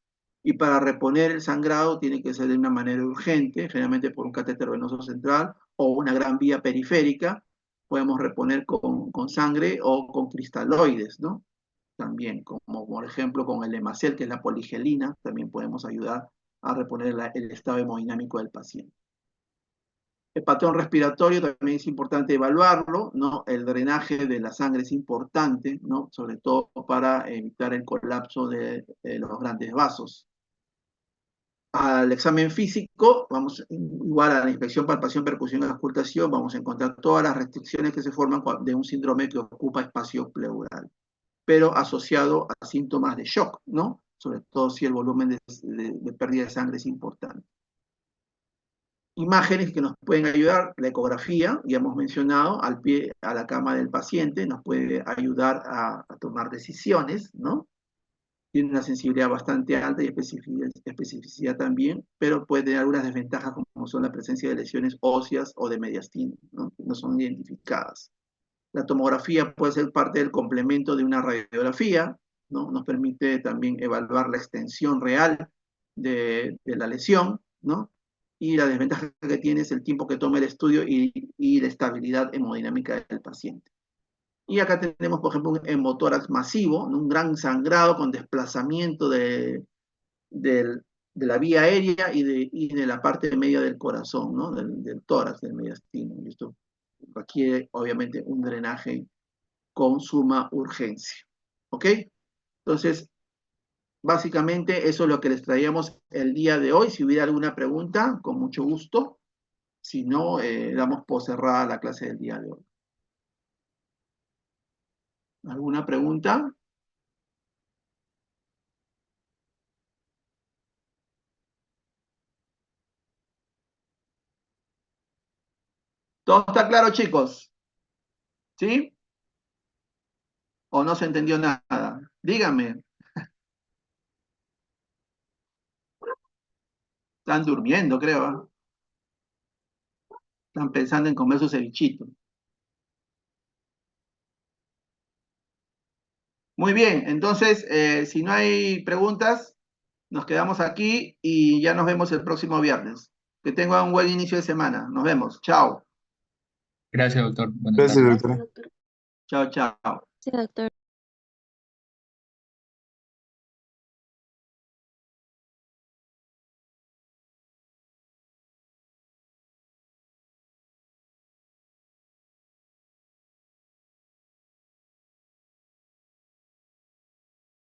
Y para reponer el sangrado tiene que ser de una manera urgente, generalmente por un catéter venoso central o una gran vía periférica. Podemos reponer con sangre o con cristaloides, ¿no? También, como por ejemplo con el Hemacel, que es la poligelina, también podemos ayudar a reponer el estado hemodinámico del paciente. El patrón respiratorio también es importante evaluarlo, ¿no? El drenaje de la sangre es importante, ¿no? Sobre todo para evitar el colapso de los grandes vasos. Al examen físico, vamos igual a la inspección, palpación, percusión y auscultación, vamos a encontrar todas las restricciones que se forman de un síndrome que ocupa espacio pleural, pero asociado a síntomas de shock, ¿no? Sobre todo si el volumen de pérdida de sangre es importante. Imágenes que nos pueden ayudar, la ecografía, ya hemos mencionado, al pie, a la cama del paciente, nos puede ayudar a tomar decisiones, ¿no? Tiene una sensibilidad bastante alta y especificidad también, pero puede tener algunas desventajas como son la presencia de lesiones óseas o de mediastina, ¿no? Que no son identificadas. La tomografía puede ser parte del complemento de una radiografía, ¿no? Nos permite también evaluar la extensión real de la lesión, ¿no? Y la desventaja que tiene es el tiempo que toma el estudio y la estabilidad hemodinámica del paciente. Y acá tenemos, por ejemplo, un hemotórax masivo, un gran sangrado con desplazamiento de la vía aérea y de la parte media del corazón, ¿no? Del tórax, del mediastino. Y esto requiere, obviamente, un drenaje con suma urgencia. ¿Ok? Entonces, básicamente eso es lo que les traíamos el día de hoy. Si hubiera alguna pregunta, con mucho gusto. Si no, damos por cerrada la clase del día de hoy. ¿Alguna pregunta? ¿Todo está claro, chicos? ¿Sí? ¿O no se entendió nada? Díganme. Están durmiendo, creo, ¿eh? Están pensando en comer su cevichito. Muy bien, entonces, si no hay preguntas, nos quedamos aquí y ya nos vemos el próximo viernes. Que tengan un buen inicio de semana. Nos vemos. Chao. Gracias, doctor. Buenas Gracias, tardes. doctora. Chao, chao. Sí, doctor.